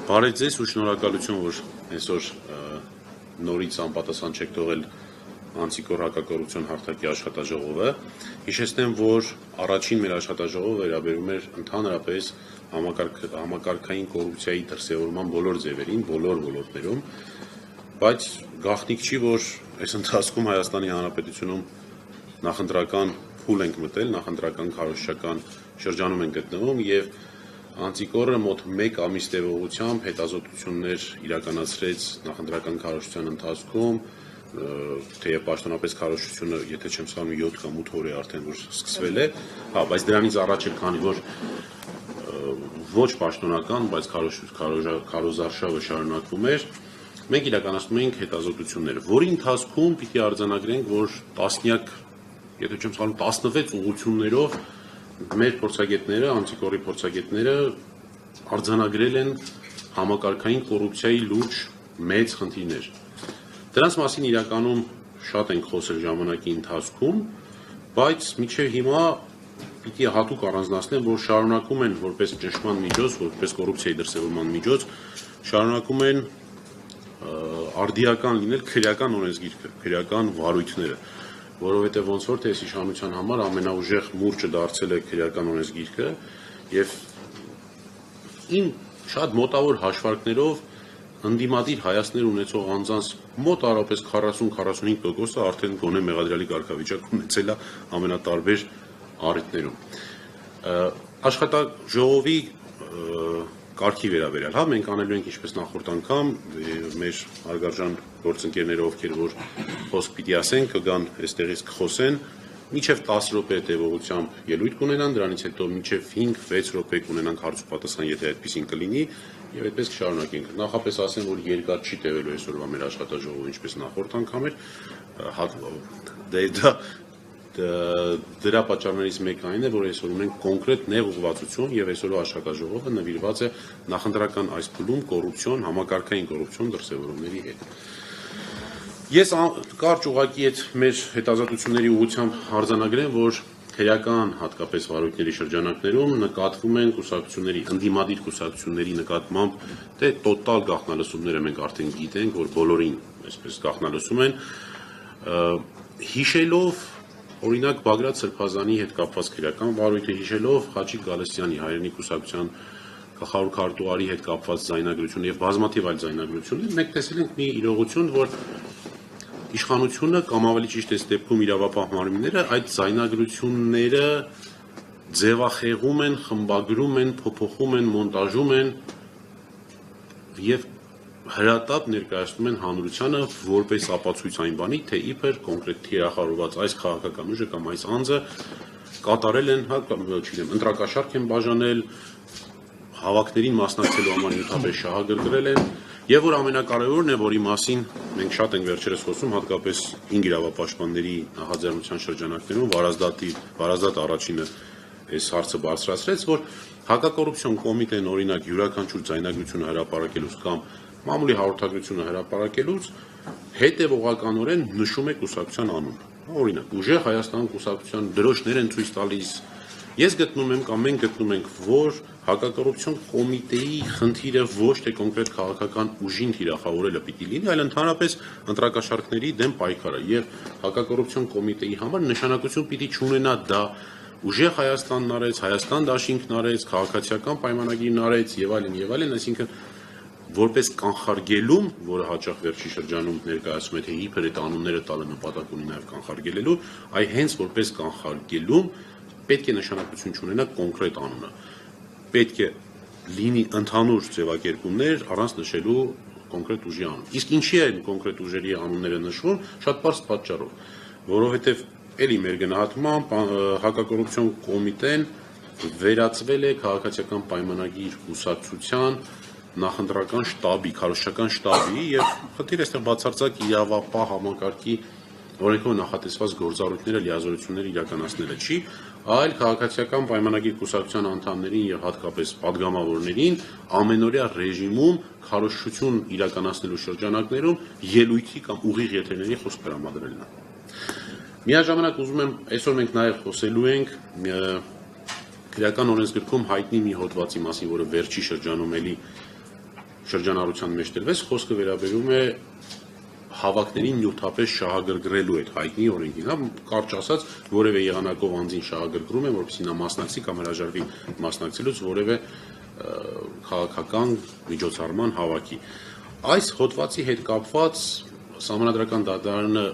Բարև ձեզ ու շնորհակալություն, որ այսօր նորից անպատասխան չեք թողել անտիկոր հակակոռուպցիոն հարթակի աշխատաժողովը։ Հիշեցնեմ, որ առաջին մեր աշխատաժողովը վերաբերում էր ընդհանրապես համակարգային կոռուպցիայի դրսևորման բոլոր ձևերին, բոլոր ոլորտներում, բայց գաղտնիք չի, որ այս ընթացքում Հայաստանի Հանրապետությունում նախընտրական փուլ ենք մտել, նախընտրական քարոզչական շրջանում ենք գտնվում եւ Անտիկորը մոտ 1 ամիս տևողությամբ հետազոտություններ իրականացրեց նախընտրական քարոզչության ընթացքում, թեև պաշտոնապես քարոզչությունը, եթե չեմ սխալվում, 7 կամ 8 օր է արդեն որ սկսվել է, բայց դրանից առաջ էլ քանի որ ոչ պաշտոնական, բայց քարոզարշավը շարունակվում էր, մենք իրականացնում ենք հետազոտություններ, որի ընթացքում պիտի արձանագրենք, որ տասնյակ, եթե չեմ սխալվում, 16 ուղղություններով մեր փորձագետները, անտիկորի փորձագետները արձանագրել են համակարգային կոռուպցիայի լուրջ մեծ խնդիրներ։ Դրանց մասին իրականում շատ ենք խոսել ժամանակի ընթացքում, բայց մինչև հիմա պիտի հատուկ առանձնացնեմ, որ շարունակում են որպես ճնշման միջոց, որպես կոռուպցիայի դրսևորման միջոց, շարունակում են արդիական լինել քրեական օրենսգիրքը, քրեական վարույթները, որովհետև ոնց որ թե այս իշխանության համար ամենաուժեղ մուրճը դարձել է քրեական օրենսգիրքը եւ իմ շատ մոտավոր հաշվարկներով ընդդիմադիր հայացքներ ունեցող անձանց մոտ առապես 40-45%-ը արդեն գոնե մեղադրյալի կարգավիճակ ունեցել է ամենատարբեր առիթներում։ Աշխատաժողովի կարգի վերաբերյալ, մենք անելու ենք ինչպես նախորդ անգամ մեր հարգարժան գործընկերները, ովքեր որ խոսք պիտի ասեն, կգան այստեղից կխոսեն, մինչև 10 րոպե տևողությամբ ելույթ կունենան, դրանից հետո մինչև 5-6 րոպե կունենանք հարց ու պատասխան, եթե այդպեսին կլինի, եւ այդպես կշարունակենք։ Նախապես ասեմ, որ երկար չի տևելու այսօրվա մեր աշխատաժողովը, ինչպես նախորդ անգամ էր, դրա պատճառներից մեկը այն է, որ այսօր ունենք կոնկրետ նեղ ուղղվածություն եւ այսօրվա աշխատաժողովը նվիրված է նախընտրական այս փուլում կոռուպցիոն, համակարգային կոռուպցիոն դրսևորումների հետ։ Ես կարճ ուղղակի այդ մեր հետազոտությունների ուղղությամբ արձանագրեմ, որ քրեական հատկապես վարույթների շրջանակներում նկատվում են կուսակցությունների, ընդդիմադիր կուսակցությունների նկատմամբ թե տոտալ գաղտնալսումները մենք արդեն գիտենք, որ բոլորին այսպես գաղտնալսում են, հիշելով օրինակ Բագրատ Սրբազանի հետ կապված քրեական վարույթը, հիշելով Խաչիկ Գալստյանի հայրենի կուսակցության գլխավոր քարտուղարի հետ կապված ձայնագրություն եւ բազմաթիվ այլ ձայնագրություններ, մենք տեսել ենք մի իրողություն, որ իշխանությունը կամ ավելի ճիշտ այս դեպքում իրավապահ մարմինները այդ ձայնագրությունները ձևախեղում են, խմբագրում են, փոփոխում են, մոնտաժում են եւ հրատապ ներկայացնում են հանրությանը որպես ապացույց այն բանի, թե իբր կոնկրետ թիրախավորված այս քաղաքական ուժը կամ այս անձը կատարել են, չգիտեմ, ընտրակաշառք են բաժանել, հավաքներին մասնակցելու համար նյութապես շահագրգռել են, եւ որ ամենակարևորն է, որի մասին մենք շատ ենք վերջերս խոսում, հատկապես 5 իրավապաշտպանների նախաձեռնության շրջանակներում, Վարազդատ առաջինը այս հարցը բարձրացրեց, որ հակակոռուպցիոն կոմիտեն օրինակ յուրաքանչյուր ձայնագրությունը հրապարակելուց կամ մամուլի հաղորդագրությունը հրապարակելուց հետևողականորեն նշում է կուսակցության անունը։ Օրինակ, ուժեղ Հայաստան կուսակցության դրոշներ են ցույց տալիս։ Ես գտնում եմ կամ մենք գտնում ենք, որ հակակոռուպցիոն կոմիտեի խնդիրը ոչ թե կոնկրետ քաղաքական ուժին թիրախավորելը պիտի լինի, այլ ընդհանրապես ընտրակաշառքների դեմ պայքարը եւ հակակոռուպցիոն կոմիտեի համար նշանակություն պիտի չունենա դա ուժեղ Հայաստանն արեց, Հայաստան դաշինքն արեց, քաղաքացիական պայմանագիրն արեց եւ այլն, այսինքն որպես կանխարգելում, որը հաճախ վերջի շրջանում ներկայացում է, թե իբր այդ անունները տալը նպատակ ունի նաեւ կանխարգելելու, այ հենց որպես կանխարգելում պետք է նշանակություն չունենա կոնկրետ անունը։ Պետք է լինի ընդհանուր ձևակերպումներ առանց նշելու կոնկրետ ուժի անուն։ Իսկ ինչի են կոնկրետ ուժերի անունները նշվում, շատ պարզ պատճառով, որովհետեւ էլի մեր գնահատմամբ հակակոռուպցիոն կոմիտեն վերածվել է քաղաքացիական պայմանագիր կուսակցության նախընտրական շտաբի, քարոզչական շտաբի եւ խնդիրը այստեղ բացարձակ իրավապահ համակարգի օրենքով նախատեսված գործառույթները, լիազորությունները իրականացնելը չի, այլ քաղաքացիական պայմանագիր կուսակցության անդամներին եւ հատկապես падգամավորներին ամենօրյա ռեժիմում քարոզչություն իրականացնելու շրջանակներում ելույթի կամ ուղիղ եթերների խոսք տրամադրելն է։ Միաժամանակ ուզում եմ այսօր մենք նաեւ խոսելու ենք Քրեական օրենսգրքում հայտնի մի հոդվածի մասին, որը վերջի շրջանում էլի շրջանառության մեջ դրվեց, խոսքը վերաբերում է հավաքներին նյութապես շահագրգռելու այդ հայտնի օրենքին, հա, կարճ ասած, որևէ եղանակով անձին շահագրգռում է, որպեսզի նա մասնակցի կամ հրաժարվի մասնակցելուց որևէ քաղաքական միջոցառման հավաքի։ Այս հոդվածի հետ կապված Սահմանադրական դատարանը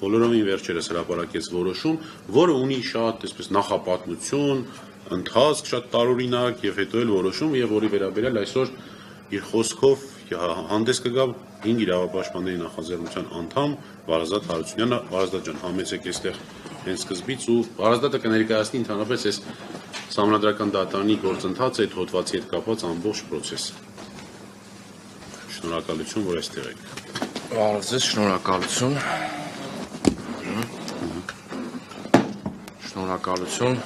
բոլորովին վերջերս հրապարակեց որոշում, որը ունի շատ այսպես նախապատմություն, ընթացք շատ տարօրինակ եւ հետո էլ որոշում եւ որի վերաբերյալ այսօր իր խոսքով հանդես կգա 5 իրավապաշտպանների նախաձեռնության անդամ Վարազդատ Հարությունյանը։ Վարազդատ ջան, համեցեք այստեղ հենց սկզբից ու Վարազդատը կներկայացնի ընդհանրապես այս Սահմանադրական դատարանի գործընթացը այդ հոդվածի հետ կապված ամբողջ process-ը։ Շնորհակալություն, որ այստեղ եք։ Ձեզ շնորհակալություն։ Շնորհակալություն։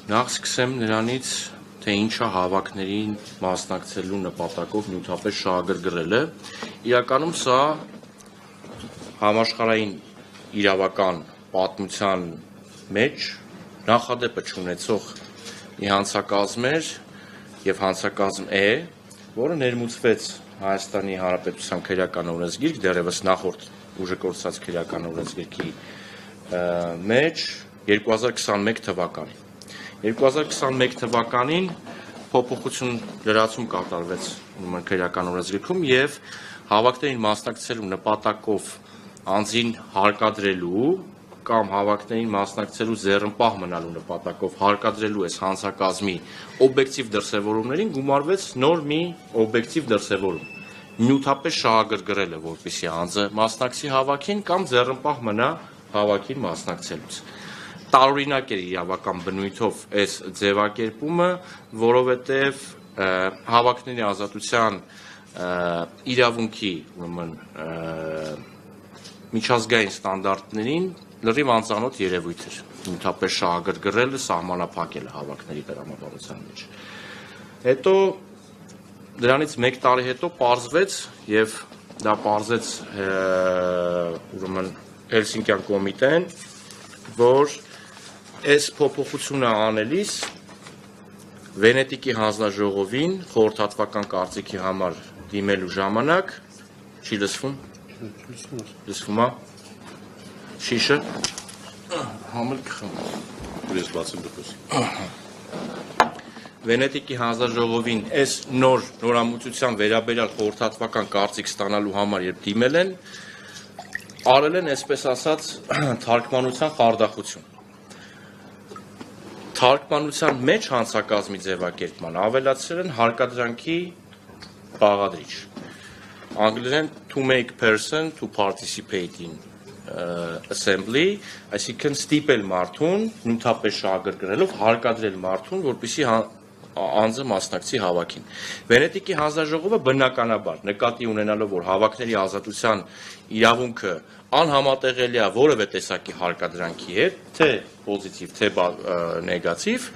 Նախ սկսեմ նրանից, թե ինչա հավաքներին մասնակցելու նպատակով նյութապես շահագրգռելը։ Իրականում սա համաշխարհային իրավական պատմության մեջ նախադեպը չունեցող մի հանցակազմ էր եւ հանցակազմ է, որը ներմուծվեց Հայաստանի Հանրապետության քրեական օրենսգիրք, դեռևս նախորդ ուժը կորցած քրեական օրենսգիրքի մեջ 2021 թվականին։ 2021 թվականին փոփոխություն լրացում կատարվեց քրեական օրենսգիրքում եւ հավաքներին մասնակցելու նպատակով անձին հարկադրելու կամ հավաքներին մասնակցելու ձեռնպահ մնալու նպատակով հարկադրելու այս հանցակազմի օբյեկտիվ դրսևորումներին գումարվեց նոր մի օբյեկտիվ դրսևորում՝ նյութապես շահագրգռելը, որպեսզի անձը մասնակցի հավաքին կամ ձեռնպահ մնա հավաքին մասնակցելուց։ Տարօրինակ էր իրավական բնույթով այս ձևակերպումը, որովհետև հավաքների ազատության իրավունքի միջազգային ստանդարտներին լրիվ անծանոթ երևույթ էր նյութապես շահագրգռելը, սահմանափակելը հավաքների տրամաբանության մեջ։ Հետո դրանից 1 տարի հետո պարզվեց եւ դա պարզեց Հելսինկյան կոմիտեն, որ այս փոփոխությունը անելիս Վենետիկի հանձնաժողովին խորհրդատվական կարծիքի համար դիմելու ժամանակ չի լսվում։ Լսվում է։ Շիշը համել Ես բացեմ դուք։ Վենետիկի հանձնաժողովին այս նորամուծության վերաբերյալ խորհրդատվական կարծիք ստանալու համար երբ դիմել են, արել են այսպես ասած թարգմանության խարդախություն։ Թարգմանության մեջ հանցակազմի ձևակերպման ավելացրել են հարկադրանքի բաղադրիչ։ Անգլերեն to make person to participate in assembly, այսինքն ստիպել մարդուն նյութապես շահագրգռելով հարկադրել մարդուն, որպեսզի անձը մասնակցի հավաքին։ Վենետիկի հանձնաժողովը բնականաբար նկատի ունենալով, որ հավաքների ազատության իրավունքը անհամատեղելի է որևէ տեսակի հարկադրանքի հետ, թե պոզիտիվ, թե նեգատիվ,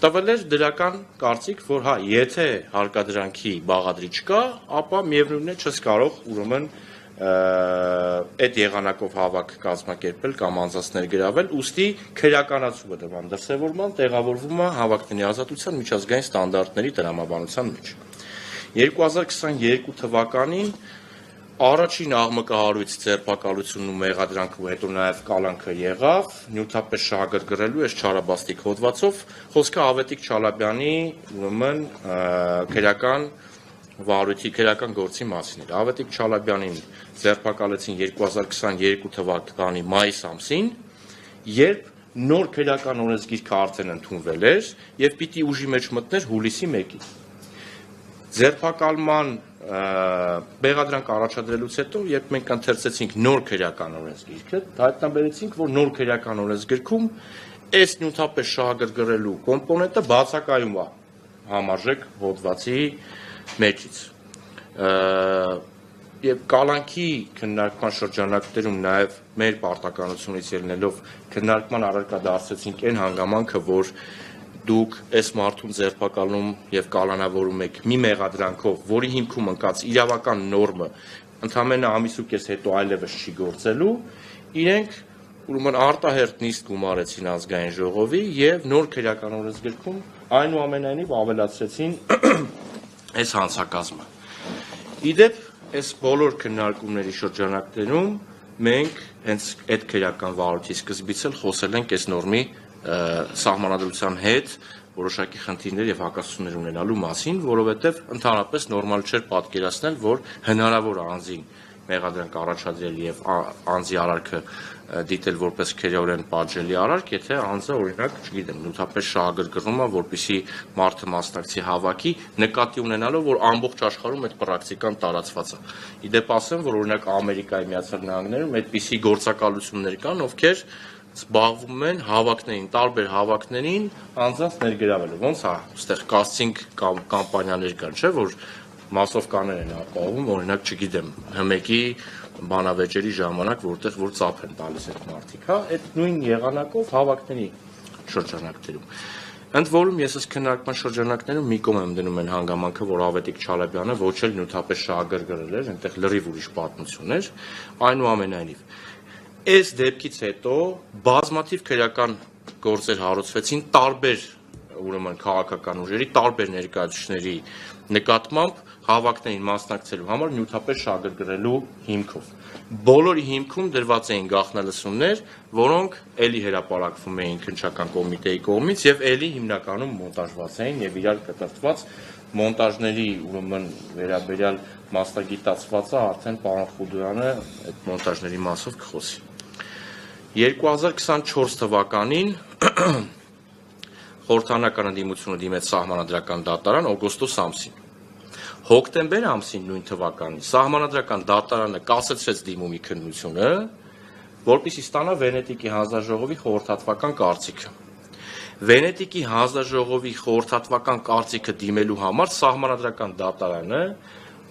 տվել էր դրական կարծիք, որ հա, եթե հարկադրանքի բաղադրիչ կա, ապա միևնույնն է չես կարող ուրեմն այդ եղանակով հավաք կազմակերպել կամ անձանց ներգրավել, ուստի քրեականացումը դրան դրսևորման տեղավորվում է հավաքների ազատության միջազգային ստանդարտների տրամաբանության մեջ։ 2022 թվականին առաջին աղմկահարույց ձերբակալությունն ու մեղադրանքը ու հետո նաև կալանքը եղավ նյութապես շահագրգռելու այս չարաբաստիկ հոդվածով, խոսքը Ավետիք Չալաբյանի ուրեմն քրեական վարույթի քրեական գործի մասին էր։ Ավետիք Չալաբյանին ձերբակալեցին 2022 թվականի մայիս ամսին, երբ նոր քրեական օրենսգիրքը արդեն ընդունվել էր եւ պիտի ուժի մեջ մտներ հուլիսի 1-ին։ Ձերբակալման մեղադրանք առաջադրելուց հետո, երբ մենք ընթերցեցինք նոր քրեական օրենսգիրքը, հայտնաբերեցինք, որ նոր քրեական օրենսգիրքում այս նյութապես շահագրգռելու կոմպոնենտը բացակայում է համարժեք հոդվածի մեջից։ Եվ կալանքի քննարկման շրջանակներում նաև մեր պարտականությունից ելնելով քննարկման առարկա դարձրեցինք այն հանգամանքը, որ դուք այս մարդուն ձերբակալում եւ կալանավորում եք մի մեղադրանքով, որի հիմքում ընկած իրավական նորմը ընդամենը ամիս ու կես հետո այլևս չի գործելու, իրենք ուրեմն արտահերտ նիստ գումարեցին ազգային ժողովի եւ նոր քրեական օրենսգրքում այնուամենայնիվ ավելացրեցին այս հանցակազմը։ Իդեպ այս բոլոր քննարկումների շրջանակներում մենք հենց այդ քրեական վարույթի սկզբից էլ խոսել ենք այս նորմի սահմանադրության հետ որոշակի խնդիրներ եւ հակասություններ ունենալու մասին, որովհետեւ ընդհանրապես նորմալ չէր պատկերացնել, որ հնարավոր է անձին մեղադրանք առաջադրել եւ անձի արարքը դիտել որպես քերեորեն պատժելի արարք, եթե անձը օրինակ, չգիտեմ, նյութապես շահագրգռում է, որպեսզի մարդը մասնակցի հավաքի, նկատի ունենալով, որ ամբողջ աշխարհում այդ պրակտիկան տարածված է։ Իդեպ ասեմ, որ օրինակ Ամերիկայի Միացյալ Նահանգներում այդպիսի գործակալություններ կան, ովքեր զբաղվում են հավաքներին, տարբեր հավաքներին անձանց ներգրավելով։ Ոնց է, այստեղ կաստինգ կամպանիաներ կան, չէ՞, որ մասովկաներ են ապահովում, օրինակ, չգիտեմ, հմեկի բանավեճերի ժամանակ, որտեղ որ ծափ են տալիս այդ մարդիկ, հա, այդ նույն եղանակով հավաքների շրջանակներում։ Ընդ որում ես այս քննարկման շրջանակներում մի կողմ եմ դնում այն հանգամանքը, որ Ավետիք Չալեբյանը ոչ էլ նյութապես շահագրգռել էր, այնտեղ լրիվ ուրիշ պատմություն էր, այնուամենայնիվ այս դեպքից հետո բազմաթիվ քրեական գործեր հարուցվեցին տարբեր ուրեմն քաղաքական ուժերի, տարբեր ներկայացուցիչների նկատմամբ հավաքներին մասնակցելու համար նյութապես շահագրգռելու հիմքով։ Բոլորի հիմքում դրված էին գաղտնալսումներ, որոնք էլի հրապարակվում էին քննչական կոմիտեի կողմից եւ էլի հիմնականում մոնտաժված էին եւ իրար կտրտված մոնտաժների ուրեմն վերաբերյալ մասնագիտացվածը արդեն պարոն Խուդոյանը այդ մոնտաժների մասով կխոսի։ 2024 թվականին խորհրդանական ընդդիմությունը դիմեց սահմանադրական դատարան օգոստոս ամսին։ Հոկտեմբեր ամսին նույն թվականին սահմանադրական դատարանը կասեցրեց դիմումի քննությունը, որպեսզի ստանա Վենետիկի հանձնաժողովի խորհրդատվական կարծիքը։ Վենետիկի հանձնաժողովի խորհրդատվական կարծիքը դիմելու համար սահմանադրական դատարանը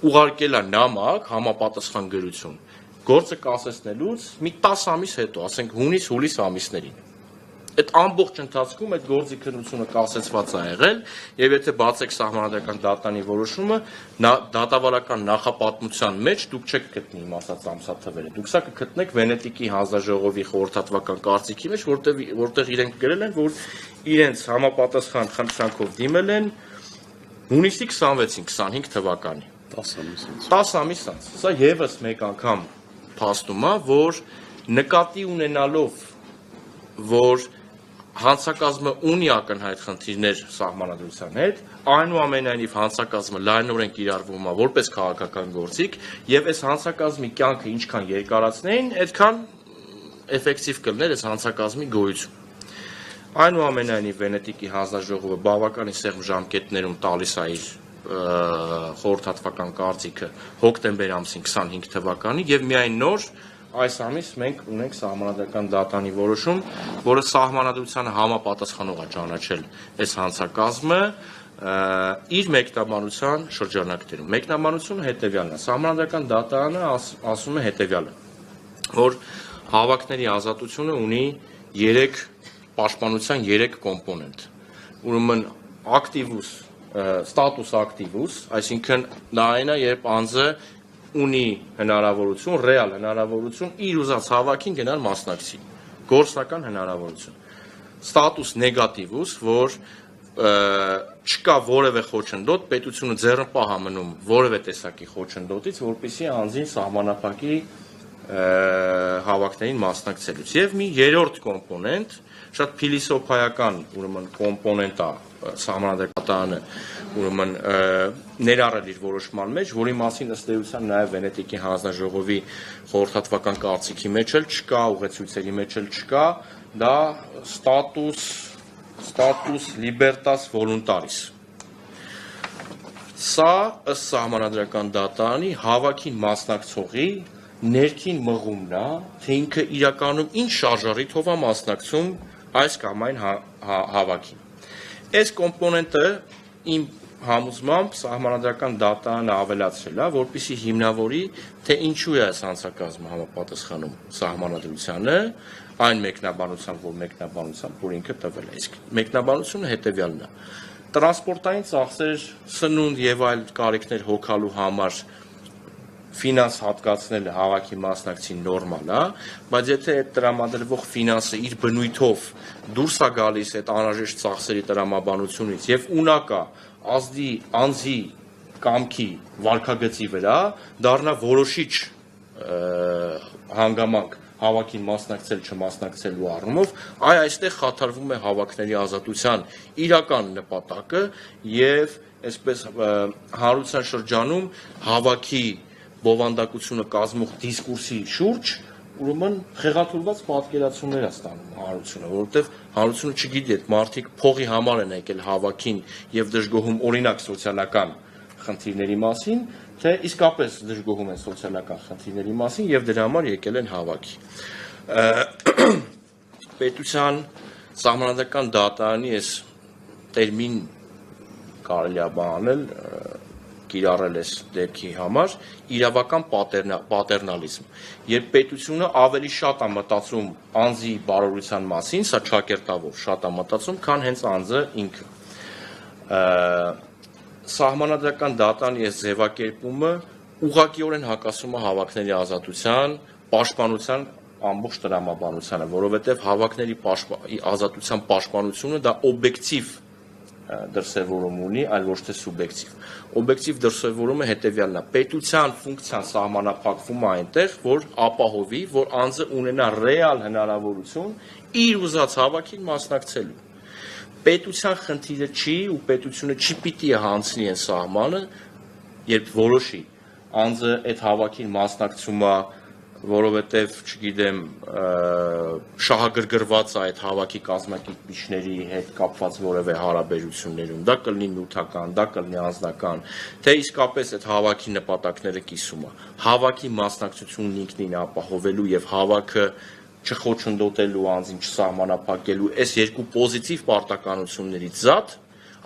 ուղարկել է նամակ համապատասխան գրություն։ Գործը կասեցնելուց մի 10 ամիս հետո, ասենք հունիս-հուլիս ամիսներին։ Այդ ամբողջ ընթացքում այդ գործի քննությունը կասեցված է եղել, եւ եթե բացեք սահմանադրական դատարանի որոշումը, դատավարական նախապատմության մեջ դուք չեք գտնի իմ ասած ամսաթվերը։ Դուք սա կգտնեք Վենետիկի հանձնաժողովի խորհրդատվական կարծիքի մեջ, որտեղ իրենք գրել են, որ իրենց համապատասխան խնդրանքով դիմել են հունիսի 26-ին 25 թվականի։ 10 ամիս անց։ Սա եւս մեկ անգամ փաստում է, որ նկատի ունենալով, որ հանցակազմը ունի ակնհայտ խնդիրներ սահմանադրության հետ, այնուամենայնիվ հանցակազմը լայնորեն կիրառվում է որպես քաղաքական գործիք, եւ այս հանցակազմի կյանքը ինչքան երկարացնեին, այդքան էֆեկտիվ կլներ այս հանցակազմի գոյությունը։ Այնուամենայնիվ Վենետիկի հանձնաժողովը բավականին սեղմ ժամկետներում տալիս է իր խորհրդատվական կարծիքը հոկտեմբեր ամսին 25 թվականին եւ միայն նոր այս ամիս մենք ունենք սահմանադրական դատանի որոշում, որը սահմանադրությանը համապատասխանող է ճանաչել այս հանցակազմը իր մեկնաբանության շրջանակներում։ Մեկնաբանությունը հետեւյալն է. սահմանադրական դատարանը ասում է հետեւյալը, որ հավաքների ազատությունը ունի 3 պաշտպանության 3 կոմպոնենտ։ Ուրեմն ակտիվուս, ստատուս ակտիվուս, այսինքն դա այն է, երբ անձը ունի հնարավորություն, ռեալ հնարավորություն իր ուզած հավաքին գնալ մասնակցի, գործնական հնարավորություն։ Ստատուս նեգատիվուս, որ չկա որևէ խոչընդոտ, պետությունը ձեռնպահ է մնում որևէ տեսակի խոչընդոտից, որպեսզի անձին սահմանափակի հավաքներին մասնակցելուց։ Եվ մի երրորդ կոմպոնենտ, շատ փիլիսոփայական ուրեմն կոմպոնենտ է սահմանադրականը ուրեմն ներառել իր որոշման մեջ, որի մասին ըստ էության նաև Վենետիկի հանձնաժողովի խորհրդատվական կարծիքի մեջ էլ չկա, ուղեցույցերի մեջ էլ չկա, դա status libertas voluntaris։ Սա ըստ սահմանադրական դատարանի հավաքին մասնակցողի ներքին մղումն է, թե ինքը իրականում ինչ շարժառիթով է մասնակցում այս կամ այն հավաքին։ Այս կոմպոնենտը իմ համոզմամբ սահմանադրական դատարանը ավելացրել է, որպեսզի հիմնավորի, թե ինչու է այս հանցակազմը համապատասխանում սահմանադրությանը, այն մեկնաբանությամբ, որ ինքը տվել է։ Իսկ մեկնաբանությունը հետևյալն է. տրանսպորտային ծախսեր, սնունդ եւ այլ կարիքներ հոգալու համար ֆինանս հատկացնելը հավաքի մասնակցին նորմալ է, բայց եթե այդ տրամադրվող ֆինանսը իր բնույթով դուրս է գալիս այդ անհրաժեշտ ծախսերի տրամաբանությունից եւ ունակա անձի կամքի վարքագծի վրա դառնա որոշիչ հանգամանք հավաքին մասնակցել չմասնակցելու առումով, այստեղ խաթարվում է հավաքների ազատության իրական նպատակը եւ այսպես հանրության շրջանում հավաքի բովանդակությունը կազմող դիսկուրսի շուրջ ուրեմն խեղաթյուրված պատկերացումներ է ստանում հանրությունը, որովհետև հանրությունը չգիտի այդ մարդիկ փողի համար են եկել հավաքին եւ դժգոհում օրինակ սոցիալական խնդիրների մասին, թե իսկապես դժգոհում են սոցիալական խնդիրների մասին եւ դրա համար եկել են հավաքի։ Պետության սահմանադրական դատարանի այս տերմին կարելի է բանել կիրառել այս դեպքի համար իրավական պատերնալիզմ, երբ պետությունը ավելի շատ է մտածում անձի բարօրության մասին, սա ճակերտավոր շատ է մտածում, քան հենց անձը ինքը։ Սահմանադրական դատարանի այս ձևակերպումը ուղղակիորեն հակասում է հավաքների ազատության, պաշտպանության ամբողջ տրամաբանությանը, որովհետև հավաքների ազատության պաշտպանությունը դա օբյեկտիվ դրսևորում ունի, այլ ոչ թե սուբյեկտիվ։ Օբյեկտիվ դրսևորումը հետևյալն է. պետության ֆունկցիան սահմանափակվում է այնտեղ, որ ապահովի, որ անձը ունենա ռեալ հնարավորություն իր ուզած հավաքին մասնակցելու։ Պետության խնդիրը չի ու պետությունը չի պիտի հանցնի այն սահմանը, երբ որոշի անձը այդ հավաքին մասնակցում է, որովհետև, չգիտեմ, շահագրգռված է այդ հավաքի կազմակերպիչների հետ կապված որևէ հարաբերություններում, դա կլինի նյութական, դա կլինի անձնական, թե իսկապես այդ հավաքի նպատակները կիսում է։ Հավաքի մասնակցությունն ինքնին ապահովելու եւ հավաքը չխոչընդոտելու անձին չսահմանափակելու այս երկու պոզիտիվ պարտականություններից զատ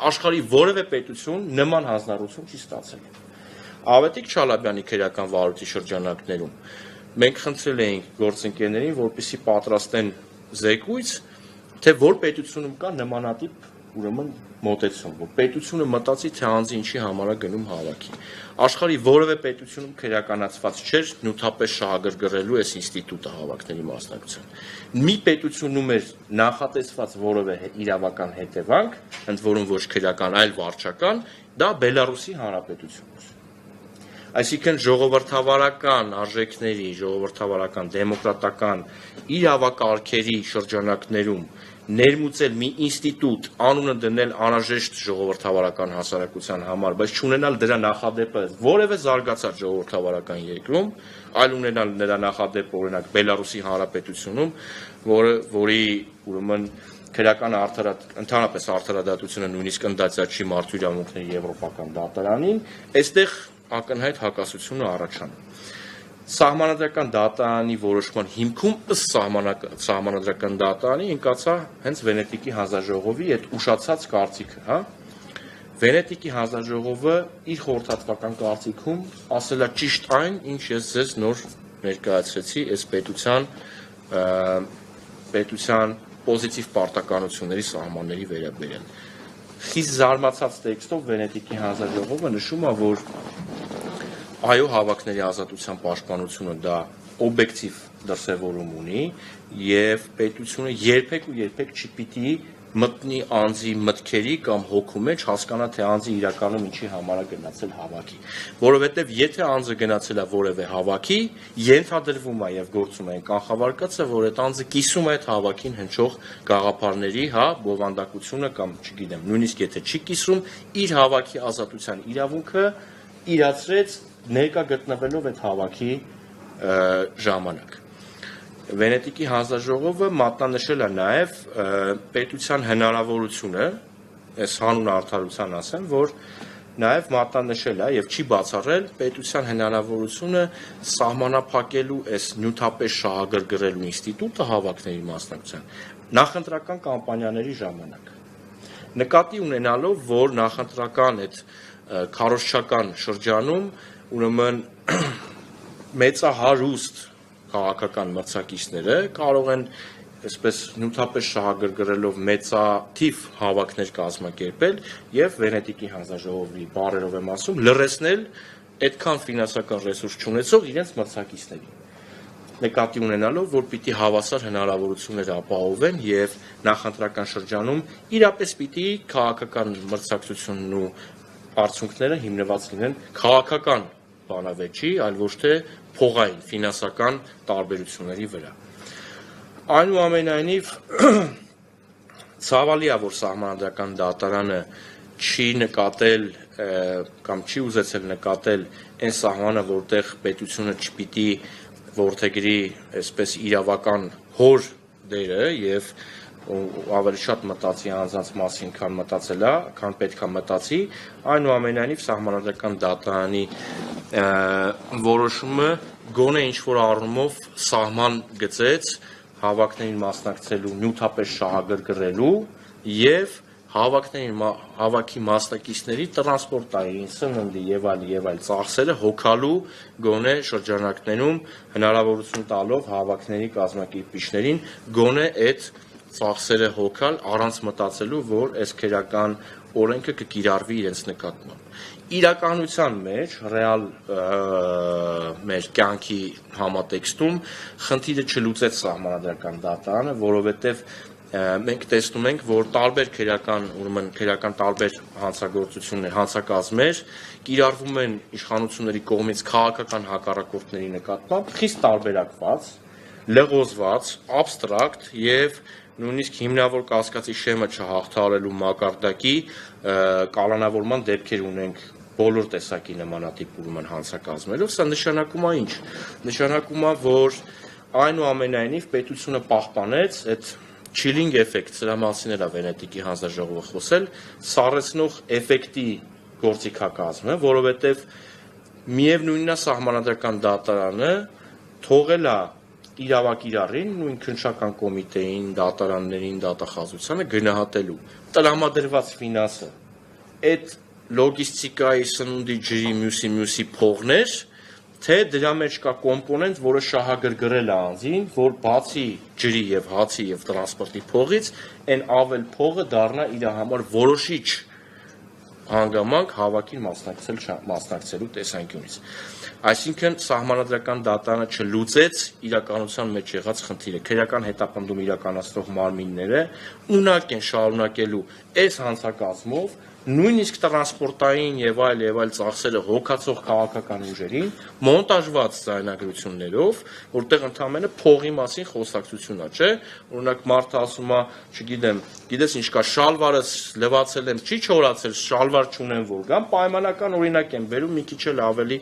աշխարհի որևէ պետություն նման հանձնառություն չի ստացել։ Ավետիք Չալաբյանի քրեական վարույթի շրջանակներում մենք խնդրել էինք գործընկերներին, որպեսզի պատրաստեն զեկույց, թե որ պետությունում կա նմանատիպ ուրեմն մոտեցում, որ պետությունը մտածի, թե անձը ինչի համար է գնում հավաքի։ Աշխարհի որևէ պետությունում քրեականացված չէր նյութապես շահագրգռելու այս ինստիտուտը հավաքների մասնակցության։ Մի պետությունում էր նախատեսված որևէ իրավական հետևանք, ընդ որում ոչ քրեական, այլ վարչական, դա Բելարուսի Հանրապետությունն էր։ Այսինքն ժողովրդավարական արժեքների, ժողովրդավարական դեմոկրատական իրավակարգերի շրջանակներում ներմուծել մի ինստիտուտ, անունը դնել անհրաժեշտ ժողովրդավարական հասարակության համար, բայց չունենալ դրա նախադեպը որևէ զարգացած ժողովրդավարական երկրում, այլ ունենալ նրա նախադեպը օրինակ Բելարուսի Հանրապետությունում, որի ուրեմն քրեական ընդհանրապես արդարադատությունը նույնիսկ ընդդացած չի մարդու իրավունքների եվրոպական դատարանին, այստեղ ակնհայտ հակասությունը առաջանում։ Սահմանադրական դատարանի որոշման հիմքում ըստ սահմանադրական դատարանի ընկածա հենց Վենետիկի հանձնաժողովի այդ ուշացած կարծիքը, հա։ Վենետիկի հանձնաժողովը իր խորհրդատվական կարծիքում ասել է ճիշտ այն, ինչ ես ձեզ նոր ներկայացրեցի այս պետության պոզիտիվ պարտականությունների սահմանների վերաբերյալ։ Խիստ զարմացած տեքստով Վենետիկի հանձնաժողովը նշում է, որ այո, հավաքների ազատության պաշտպանությունը դա օբյեկտիվ դրսևորում ունի եւ պետությունը երբեք չի պիտի մտնի անձի մտքերի կամ հոգու մեջ հասկանա թե անձը իրականում ինչի համար է գնացել հավաքի, որովհետեւ եթե անձը գնացել է որևէ հավաքի, ենթադրվում է եւ գործում է այն կանխավարկածը, որ այդ անձը կիսում է այդ հավաքին հնչող գաղափարների, բովանդակությունը կամ չգիտեմ, նույնիսկ եթե չի կիսում, իր հավաքի ազատության իրավունքը իրացրեց ներկա գտնվելով այդ հավաքի ժամանակ։ Վենետիկի հանձնաժողովը մատնանշել է նաև պետության հնարավորությունը, այս հանուն արդարության ասեմ, որ նաև մատնանշել է եւ չի բացառել պետության հնարավորությունը սահմանափակելու այս նյութապես շահագրգռելու ինստիտուտը հավաքների մասնակցության նախընտրական կամպանիաների ժամանակ։ Նկատի ունենալով, որ նախընտրական այդ քարոզչական շրջանում ուրեմն մեծահարուստ քաղաքական մրցակիցները կարող են այսպես նյութապես շահագրգռելով մեծաթիվ հավաքներ կազմակերպել եւ Վենետիկի հանձնաժողովի բառերով եմ ասում լրացնել այդքան ֆինանսական ռեսուրս չունեցող իրենց մրցակիցներին։ Նկատի ունենալով, որ պիտի հավասար հնարավորություններ ապահովեն եւ նախընտրական շրջանում իրապես պիտի քաղաքական մրցակցությունն ու արդյունքները հիմնված լինեն քաղաքական բանավեճի, այլ ոչ թե փողային ֆինանսական տարբերությունների վրա։ Այնուամենայնիվ ցավալի է, որ Սահմանադրական դատարանը չի նկատել կամ չի ուզեցել նկատել այն սահմանը, որտեղ պետությունը չպիտի որդեգրի այսպես իրավական հոր դերը եւ ավելի շատ մտածի անձանց մասին, քան պետք է մտածի, այնուամենայնիվ Սահմանադրական դատարանի որոշումը գոնե ինչ-որ առումով սահման գծեց հավաքներին մասնակցելու նյութապես շահագրգռելու եւ հավաքի մասնակիցների տրանսպորտային, սննդի եւ այլ ծախսերը հոգալու գոնե շրջանակներում հնարավորություն տալով հավաքների կազմակերպիչներին գոնե այդ ծախսերը հոգալ առանց մտածելու, որ այս քերական օրենքը կկիրառվի իրենց նկատմամբ։ Իրականության մեջ, ռեալ մեր կյանքի համատեքստում խնդիրը չլուծեց Սահմանադրական դատարանը, որովհետեւ մենք տեսնում ենք, որ տարբեր քերական տարբեր հանցագործություններ, հանցակազմեր կիրառվում են իշխանությունների կողմից քաղաքական հակառակորդների նկատմամբ խիստ տարբերակված, լղոզված, абստրակտ եւ նույնիսկ հիմնավոր կասկածի շեմը չհաղթահարելու մակարդակի կալանավորման դեպքեր ունենք բոլոր տեսակի նմանատիպ ուրեմն հանցակազմերով, սա նշանակում է ինչ։ Նշանակում է, որ այնուամենայնիվ պետությունը պահպանեց այդ chilling effect, սրա մասին էլ է Վենետիկի հանձնաժողովը խոսել, սառեցնող էֆեկտի գործիքակազմը, որովհետև միևնույնն է Սահմանադրական դատարանը թողել է իրավակիրառին, նույն քննչական կոմիտեին, դատարաններին, դատախազությանը գնահատելու տրամադրված ֆինանսը, այդ լոգիստիկայի, սնունդի, ջրի, մյուսի փողներ, թե դրա մեջ կա կոմպոնենտ, որը շահագրգռել է անձին, որ բացի ջրի եւ հացի եւ տրանսպորտի փողից, այն ավել փողը դառնա իր համար որոշիչ հանգամանք հավաքին մասնակցելու տեսանկյունից։ Այսինքն Սահմանադրական դատարանը չլուծեց իրականության մեջ եղած խնդիրը։ Քերական հետապնդում իրականացնող մարմինները ունակ են շարունակելու այս հանցակազմով նույնիսկ տրանսպորտային եւ այլ ծախսերը հոգացող քաղաքական ուժերին մոնտաժված ձայնագրություններով, որտեղ ընդհանրապես փողի մասին խոսակցություն է, չէ՞։ Օրինակ մարդը ասում է, չգիտեմ, գիտես ինչ կա, շալվարս լվացել եմ, չի չորացել, շալվար չունեմ որ գամ, պայմանական օրինակ եմ բերում, մի քիչ էլ ավելի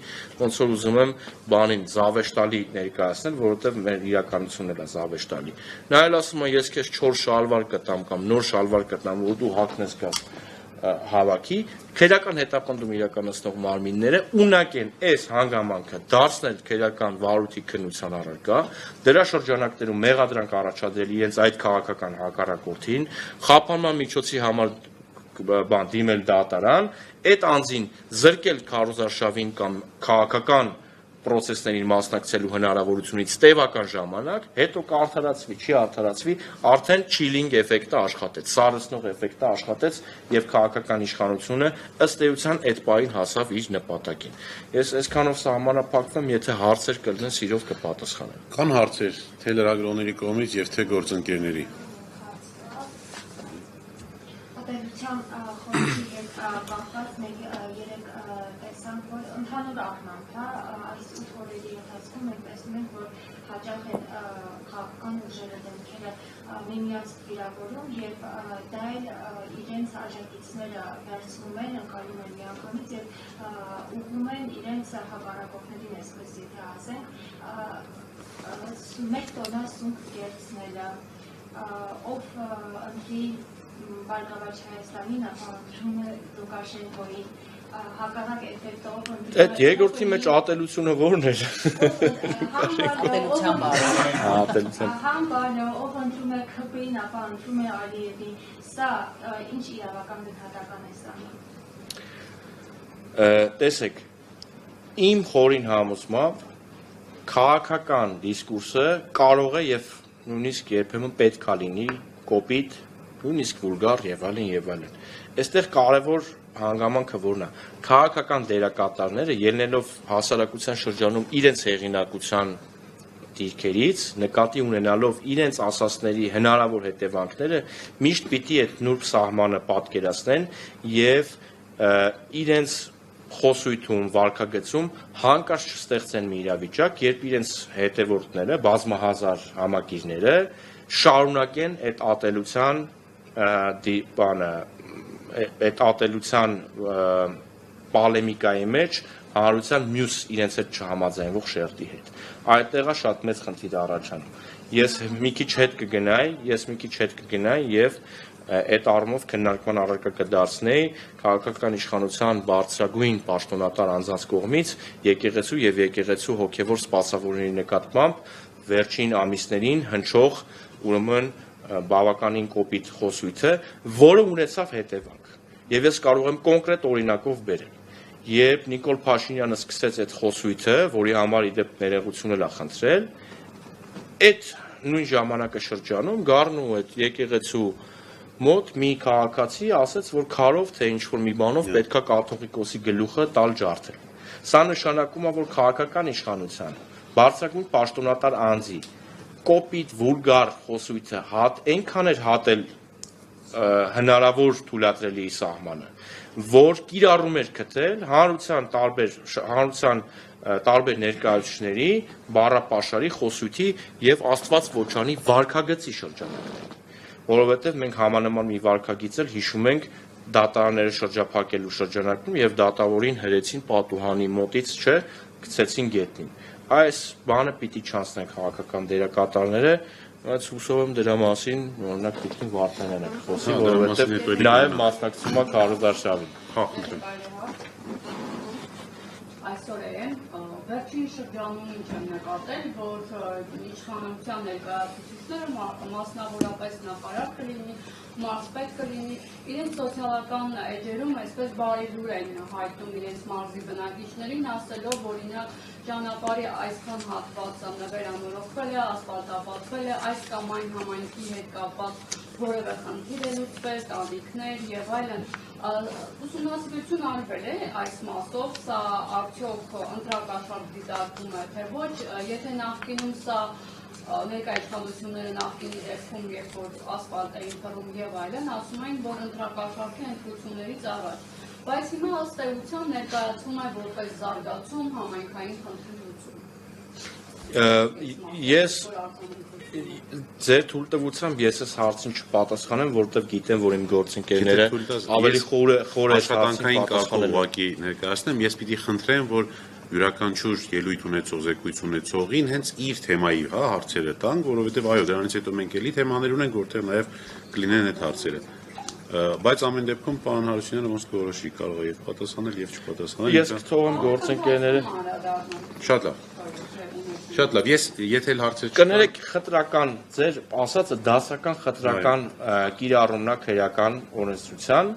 ոնց որ ուզում եմ բանին զավեշտալի ներկայացնել, որովհետեւ մեր իրականությունն էլ է զավեշտալի։ Նա էլ ասում է, ես քեզ 4 շալվար կտամ կամ նոր շալվար կտամ, որ դու հագնես գաս հավաքի, քերական հետապնդում իրականացնող մարմինները ունակ են այս հանգամանքը դարձնել քերական վարույթի քննության առարկա, դրա շրջանակներում մեղադրանք առաջադրել իրենց այդ քաղաքական հակառակորդին, խափանման միջոցի համար դիմել դատարան, այդ անձին զրկել քարոզարշավին կամ քաղաքական պրոցեսներին մասնակցելու հնարավորությունից տևական ժամանակ, հետո կարդարացվի, չի արդարացվի, արդեն chilling էֆեկտը աշխատեց, սառեցնող էֆեկտը աշխատեց եւ քաղաքական իշխանությունը ըստ էության այդ պահին հասավ իր նպատակին։ Ես այսքանով սահմանափակվում, եթե հարցեր կլինեն, սիրով կպատասխանեմ։ Կան հարցեր թե լրագրողների կողմից եւ թե գործընկերների։ Խորհրդի հետ կապված մենք երեք տեսանք, որ ընդհանուր առմամբ այս 8 օրերի ընթացքում մենք տեսնում ենք, որ հաճախ են քաղաքական ուժերը դեմքերը միմյանց վիրավորում եւ դա էլ իրենց աջակիցները վերցնում են, ընկալում են միանգամից եւ ուղղում են իրենց հակառակորդներին, այսպես եթե ասենք, մեկ տոննա սունկ կերցնելը, ով ընտրի Բարգավաճ Հայաստանին ապահովում է Լուկաշենկոյին հակառակ էֆեկտով Այդ երկրորդի մեջ ատելությունը ո՞րն էր։ Ատելության բառը։ Համ բանը, ով ընտրում է ՔՊ-ին, ապա ընտրում է Ալիևին, սա ինչ իրավական գնահատական է ստանում։ Տեսեք, իմ խորին համոզմամբ քաղաքական դիսկուրսը կարող է եւ նույնիսկ երբեմն պետք է լինի կոպիտ, նույնիսկ վուլգար եւ այլն եւ այլն։ Այստեղ կարևոր հանգամանքը որն է, քաղաքական դերակատարները ելնելով հասարակության շրջանում իրենց հեղինակության դիրքերից, նկատի ունենալով իրենց ասածների հնարավոր հետևանքները, միշտ պիտի այդ նուրբ սահմանը պատկերացնեն եւ իրենց խոսույթում, վարքագծում հանկարծ չստեղծեն մի իրավիճակ, երբ իրենց հետևորդները, բազմահազար համակիրները շարունակեն այդ ատելության պոլեմիկայի մեջ հանրության մյուս իրենց հետ չհամաձայնվող շերտի հետ։ Այդտեղա շատ մեծ խնդիր առաջանում։ Ես մի քիչ հետ կգնայի եւ այդ առումով քննարկման առարկա կդարձնեի քաղաքական իշխանության բարձրագույն պաշտոնատար անձանց կողմից եկեղեցու եւ եկեղեցու հոգեվոր սպասավորների նկատմամբ վերջին ամիսներին հնչող ուրեմն բավականին կոպիտ խոսույթը, որը ունեցավ հետևանք։ Եվ ես կարող եմ կոնկրետ օրինակով բերել։ Երբ Նիկոլ Փաշինյանը սկսեց այդ խոսույթը, որի համար իդեպ ներողություն էլ է խնդրել, այդ նույն ժամանակաշրջանում Գառնու այդ եկեղեցու մոտ մի քաղաքացի ասաց, որ քարով թե ինչ-որ մի բանով պետքա կաթողիկոսի գլուխը տալ ջարդել։ Սա նշանակում է, որ քաղաքական իշխանության բարձրագույն պաշտոնատար անձի կոպիտ վուլգար խոսույթը այնքան էր հատել հնարավոր թույլատրելի սահմանը, որ կիրառում էր գտել հանրության տարբեր ներկայացուցիչների բառապաշարի խոսույթի եւ Աստված ոչանի վարքագծի շրջանակներում, որովհետեւ մենք համանման մի վարքագիծ էլ հիշում ենք դատարանները շրջափակելու շրջանակում եւ դատավորին հրեցին պատուհանի մոտից գցեցին գետնին։ Այս բանը պիտի չանցնեն քաղաքական դերակատարները, բայց հուսով եմ դրա մասին օրինակ Տիկին Վարդանյանը կխոսի, որովհետև նաև մասնակցում է Քարոզարշավին։ Այսօր վերջին շրջանում ինչ եմ նկատել, որ իշխանության ներկայացուցիչները, մասնավորապես նախարար կլինի, մարզպետ կլինի, իրենց սոցիալական էջերում այսպես բարելուր են հայտնում իրենց մարզի բնակիչներին, ասելով, օրինակ, ճանապարհի այսքան հատվածը վերանորոգվել է, ասֆալտապատվել է, այս կամ այն համայնքի հետ կապված որևէ խնդիր է լուծվել, տանիքներ եւ այլն։ Ուսումնասիրություն արվել է այս մասով, սա արդյոք ընտրակաշառք դիտարկում է, թե ոչ, եթե նախկինում սա ներկայացությունները նախկինի դեպքում, երբ որ ասֆալտ էին փռում եւ այլն, ասում էին, որ ընտրակաշառքի ընտրություններից առաջ, բայց հիմա ըստ էության ներկայացում է որպես զարգացում համայնքային խնդիրություն։ Ես ձեր թույլտվությամբ ես այս հարցին չպատասխանեմ, որովհետև գիտեմ, որ իմ գործընկերները ավելի խոր աշխատանքային կարգով ուղղակի ներկայացնեմ, ես պիտի խնդրեմ, որ յուրաքանչյուր ելույթ ունեցող, զեկույց ունեցողին հենց իր թեմայի հարցերը տանք, որովհետև այո, դրանից հետո մենք էլի թեմաներ ունենք, որտեղ նաև կլինեն այդ հարցերը։ Բայց ամեն դեպքում պարոն Հարությունյանը ոնց կորոշի, կարող է եւ պատասխանել եւ չպատասխանել։ Ես կթողեմ գործընկերները։ Շատ լավ։ Շատ լավ, ես եթե հարցեր կներեք խտրական, ձեր ասածը դասական խտրական կիրառումն է քրեական օրենսդրության,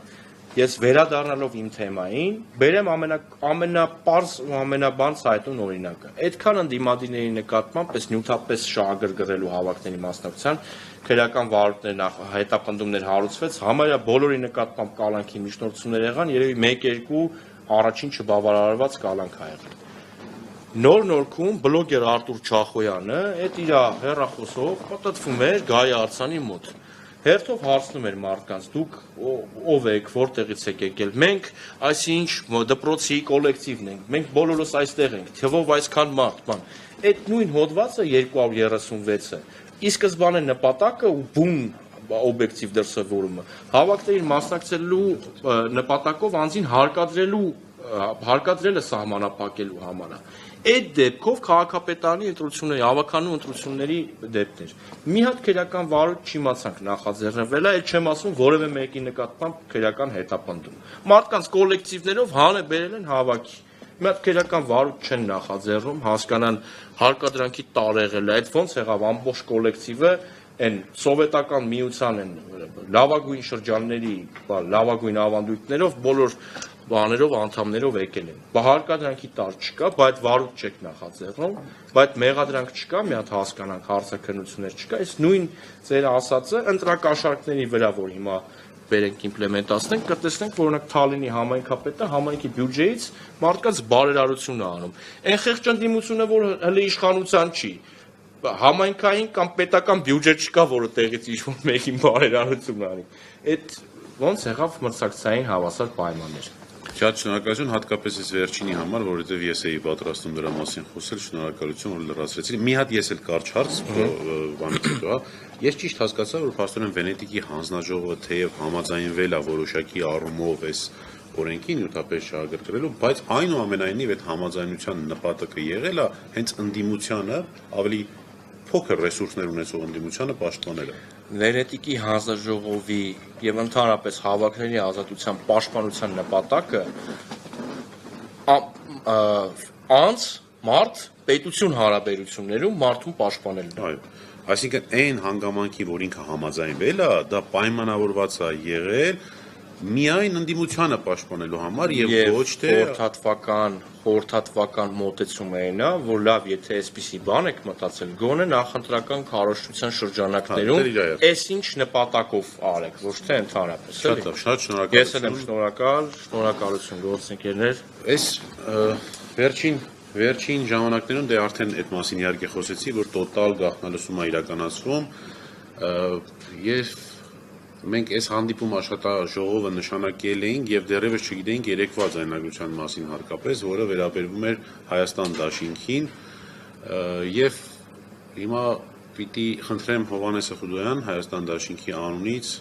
ես վերադառնալով իմ թեմային, բերեմ ամենապարզ ու ամենաբան ցայտուն օրինակը։ Այդքան ընդդիմադիրների նկատմամբ պես նյութապես շահագրգռելու հավաքների մասնակցության քրեական վարույթներ հետապնդումներ հարուցվեց, համարյա բոլորի նկատմամբ կալանքի միջնորդություններ եղան, երևի 1-2 առաջին չբավարարված կալանք ա եղել։ Նոր նորքում բլոգեր Արտուր Չախոյանը այդ իր հեռախոսով պատտվում էր Գայ Արցանի մոտ։ Հերթով հարցնում էր մարդկանց, դուք ով եք, որտեղից եք եկել։ Մենք այսինչ դպրոցի կոլեկտիվն ենք, մենք բոլորս այստեղ ենք, թվով այսքան մարդ, բան։ Այդ նույն հոդվածը 236-ը ի սկզբանե նպատակը ու բուն օբյեկտիվ դրսևորումը հավաքներին մասնակցելու նպատակով անձին հարկադրելը սահմանափակելու համար է։ Այդ դեպքով քաղաքապետարանի ընտրությունների, հավաքանու ընտրությունների դեպքեր։ Մի հատ քրեական վարույթ չիմացանք նախաձեռնվել է, այդ չեմ ասում որևէ մեկի նկատմամբ քրեական հետապնդում։ Մարդկանց կոլեկտիվներով հանը բերել են հավաքի։ Մի հատ քրեական վարույթ չեն նախաձեռնում, հասկանան հարկադրանքի տարեղել է, այդ ոնց եղավ ամբողջ կոլեկտիվը այն սովետական միության են լավագույն շրջանների, լավագույն ավանդույթներով բոլոր բաներով անդամներով եկել են։ Հարկադրանքի տար չկա, բայց վարույթ չեք նախաձեռնում, բայց մեղադրանք չկա, մի հատ հասկանանք հարցաքննություններ չկա, այս նույն ձեր ասածը ընտրակաշառքների վրա, որ հիմա բերենք իմպլեմենտացնենք, կտեսնենք, որ օրինակ Թալինի համայնքապետը համայնքի բյուջեից մարդկանց բարերարություն է անում։ Այն խեղճ ընդդիմությունը, որ հələ իշխանության չի, համայնքային կամ պետական բյուջե չկա, որը տեղից ինչ-որ մեկին բարերարություն անի։ Այդ ոնց եղավ մրցակցային հավասար պայմաններ։ Շատ շնորհակալություն, հատկապես այս վերջինի համար, որովհետև ես էի պատրաստում դրա մասին խոսել, շնորհակալություն, որ լրացրեցիք։ Մի հատ ես էլ կարճ հարց բանից հետո, ես ճիշտ հասկացա, որ փաստորեն Վենետիկի հանձնաժողովը թեև համաձայնվել է որոշակի առումով այս օրենքին նյութապես շահագրգռելու, բայց այնուամենայնիվ այդ համաձայնության նպատակը եղել է հենց ընդդիմությանը ավելի փոքր ռեսուրսներ ունեցող ընդդիմությանը պաշտպանելը։ Վենետիկի հանձնաժողովի եւ ընդհանրապես հավաքների ազատության պաշտպանության նպատակը անց մարդ պետություն հարաբերություններում մարդուն պաշտպանելն է։ Այո, այսինքն այն հանգամանքի, որ ինքը համաձայնվել է, դա պայմանավորված է եղել միայն ընդդիմությանը պաշտպանելու համար եւ ոչ թե խորհրդատվական մոտեցումը այն է, որ լավ, եթե այսպիսի բան եք մտածել, գոնե նախընտրական քարոզչության շրջանակներում այս ինչ նպատակով արեք, ոչ թե ընդհանրապես։ Շատ շնորհակալ։ Ես եմ շնորհակալություն գործընկերներ։ Այս վերջին ժամանակներում դե արդեն այդ մասին իհարկե խոսեցի, որ տոտալ գաղտնալսում է իրականացվում եւ մենք այս հանդիպում աշխատաժողովը նշանակել էինք եւ դեռևս չգիտեինք երեկվա ձայնագրության մասին հարկապես, որը վերաբերվում էր Հայաստան դաշինքին եւ հիմա պիտի խնդրեմ Հովհաննես Խուդոյան Հայաստան դաշինքի անունից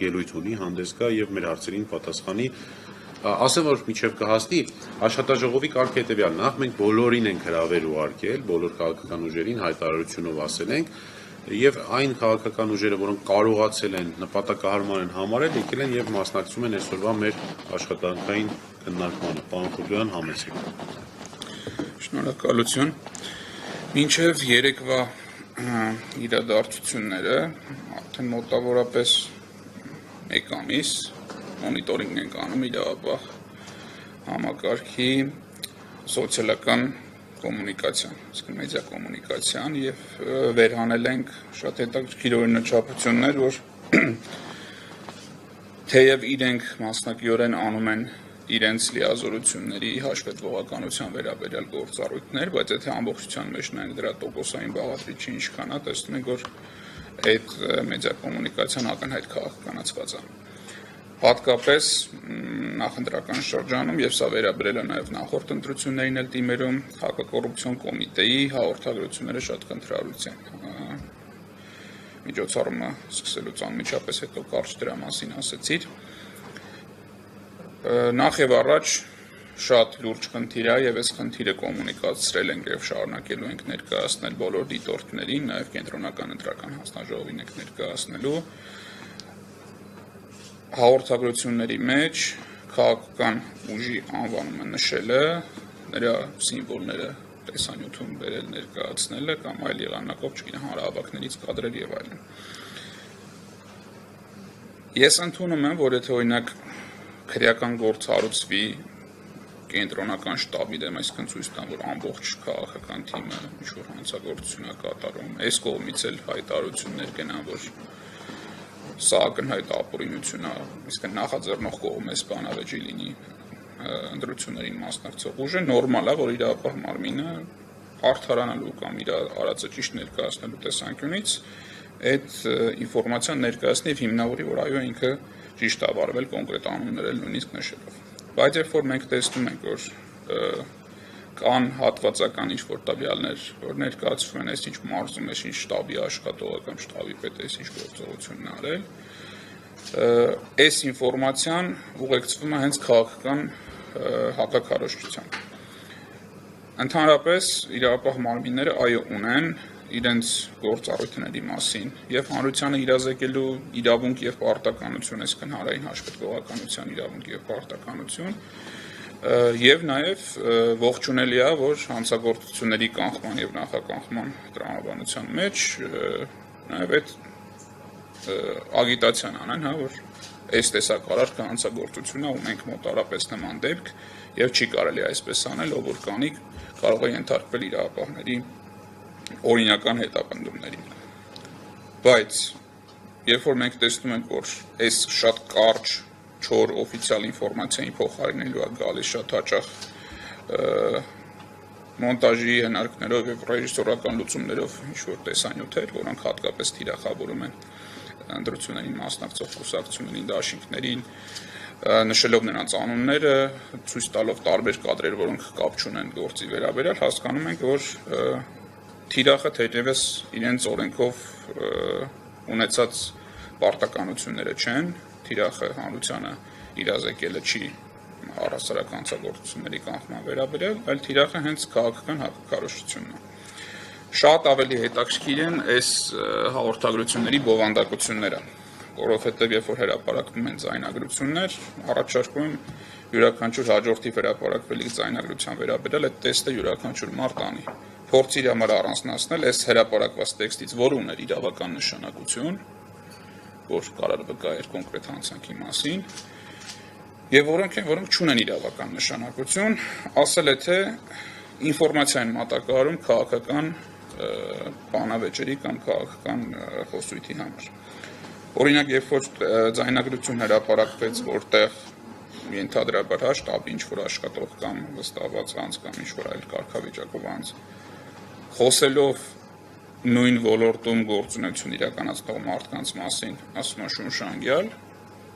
ելույթ ունի, հանդես գա եւ մեր հարցերին պատասխանի։ Ասեմ, որ միջև կհասնի աշխատաժողովի կարգը հետեւյալն է, նախ մենք բոլորին ենք հրավեր ուղարկել, բոլոր քաղաքական ուժերին հայտարարությունով ասել ենք եւ այն քաղաքական ուժերը, որոնք կարողացել են նպատակահարմար են համարել, եկել են եւ մասնակցում են այսօրվա մեր աշխատանքային քննարկմանը։ Պարոն Խուդոյան, համեցեք։ Շնորհակալություն։ Մինչև երեկվա իրադարձությունները արդեն մոտավորապես 1 ամիս մոնիտորինգ ենք անում իրավապահ համակարգի սոցիալական կոմունիկացիան, իսկ մեդիա կոմունիկացիան եւ վերհանել ենք շատ հետաքրքիր օրինաչափություններ, որ թեև իրենք մասնակիորեն անում են իրենց լիազորությունների հաշվետվողականության վերաբերյալ գործառույթներ, բայց եթե ամբողջության մեջ նայենք դրա տոկոսային բաղադրիչը ինչքան է, տեսնում ենք, որ այդ մեդիա կոմունիկացիան ակնհայտ քաղաքականացված է։ Հատկապես նախընտրական շրջանում եւ սա վերաբերել է նաեւ նախորդ ընտրություններին էլ դիմերում հակակոռուպցիոն կոմիտեի հաղորդագրությունները շատ քննարարույց են։ Միջոցառումը սկսելուց անմիջապես հետո կարճ դրա մասին ասեցիր։ Նախ եւ առաջ շատ լուրջ խնդիր է եւ այս խնդիրը կոմունիկացրել ենք եւ շարունակելու ենք ներկայացնել բոլոր դիտորդներին, նաեւ կենտրոնական ընտրական հանձնաժողովին ենք ներկայացնելու։ Հաղորդագրությունների մեջ քաղաքական ուժի անվանումը նշելը, նրա սիմվոլները տեսանյութում բերել ներկայացնելը կամ այլ եղանակով, չգիտեմ, հանրահավաքներից կադրեր եւ այլն։ Ես ընդունում եմ, որ եթե օրինակ քրեական գործ հարուցվի կենտրոնական շտաբի դեմ, այսինքն ցույց տան, որ ամբողջ քաղաքական թիմը ինչ-որ հանցագործություն է կատարում, այս կողմից էլ հայտարարություններ կենան, որ սա ակնհայտ ապօրինություն է, իսկ նախաձեռնող կողմը սպանավեճի լինի ընտրություններին մասնակցող ուժը, նորմալ է, որ իրավապահ մարմինը արդարանալու կամ իր արածը ճիշտ ներկայացնելու տեսանկյունից այդ ինֆորմացիան ներկայացնի եւ հիմնավորի, որ այո, ինքը ճիշտ է վարվել կոնկրետ անուններ էլ նույնիսկ նշելով։ Բայց երբ որ մենք տեսնում ենք, որ կան հատվածական ինչ-որ տվյալներ, որ ներկայացվում են, այս ինչ մարզում է, ինչ շտաբի աշխատողը կամ շտաբի պետը ինչ գործողությունն արել, այս ինֆորմացիան ուղեկցվում է հենց քաղաքական հակաքարոզչությամբ։ Ընդհանրապես իրավապահ մարմինները այո ունեն իրենց գործառույթների մասին եւ հանրությանը իրազեկելու իրավունք եւ պարտականություն, այսինքն հանրային հաշվետվողականության իրավունք եւ պարտականություն, եւ նաեւ ողջունելի է, որ հանցագործությունների կանխման եւ նախականխման տրամաբանության մեջ նաեւ այդ ագիտացիան անեն, հա, որ այս տեսակ արարքը հանցագործություն է ու մենք մոտարապես նման դեպք եւ չի կարելի այսպես անել, ով որ կանի կարող է ենթարկվել իրավապահների օրինական հետապնդումներին։ Բայց երբ որ մենք տեսնում ենք, որ այս շատ կարճ, չոր օֆիցիալ ինֆորմացիային փոխարինելու է գալիս շատ հաճախ մոնտաժի հնարքներով եւ ռեժիսորական լուծումներով ինչ-որ տեսանյութեր, որոնք հատկապես թիրախավորում են ընտրություններին մասնակցող կուսակցություններին, դաշինքներին, նշելով նրանց անունները, ցույց տալով տարբեր կադրեր, որոնք կապ չունեն գործի վերաբերյալ, հասկանում ենք, որ թիրախը թերևս իրենց օրենքով ունեցած պարտականությունները չեն, թիրախը հանրությանը իրազեկելը չի առհասարակ հանցագործությունների կանխման վերաբերյալ, այլ թիրախը հենց քաղաքական հակակարողությունն է։ Շատ ավելի հետաքրքիր են այս հաղորդագրությունների բովանդակությունները, որովհետև երբ որ հրապարակվում են ձայնագրություններ, առաջարկում եմ յուրաքանչյուր հաջորդի հրապարակվելիք ձայնագրության վերաբերյալ այդ տեստը յուրաքանչյուր մարդ անի։ Փորձի իր համար առանձնացնել այս հրապարակված տեքստից, որ ուներ իրավական նշանակություն, որ կարող վկայեր կոնկրետ հանցանքի մասին, եւ որոնք չունեն իրավական նշանակություն, ասել է թե ինֆորմացիային մատակարարում քաղաքական բանավեճերի կամ քաղաքական խոսույթի համար։ Օրինակ, երբ որ ձայնագրություն հրապարակվեց, որտեղ ենթադրաբար շտաբի ինչ-որ աշխատող կամ վստահված անձ կամ ինչ-որ այլ կարգավիճակով անձ խոսելով նույն ոլորտում գործունեություն իրականացնող մարդկանց մասին, ասում է Շունշանգյալ,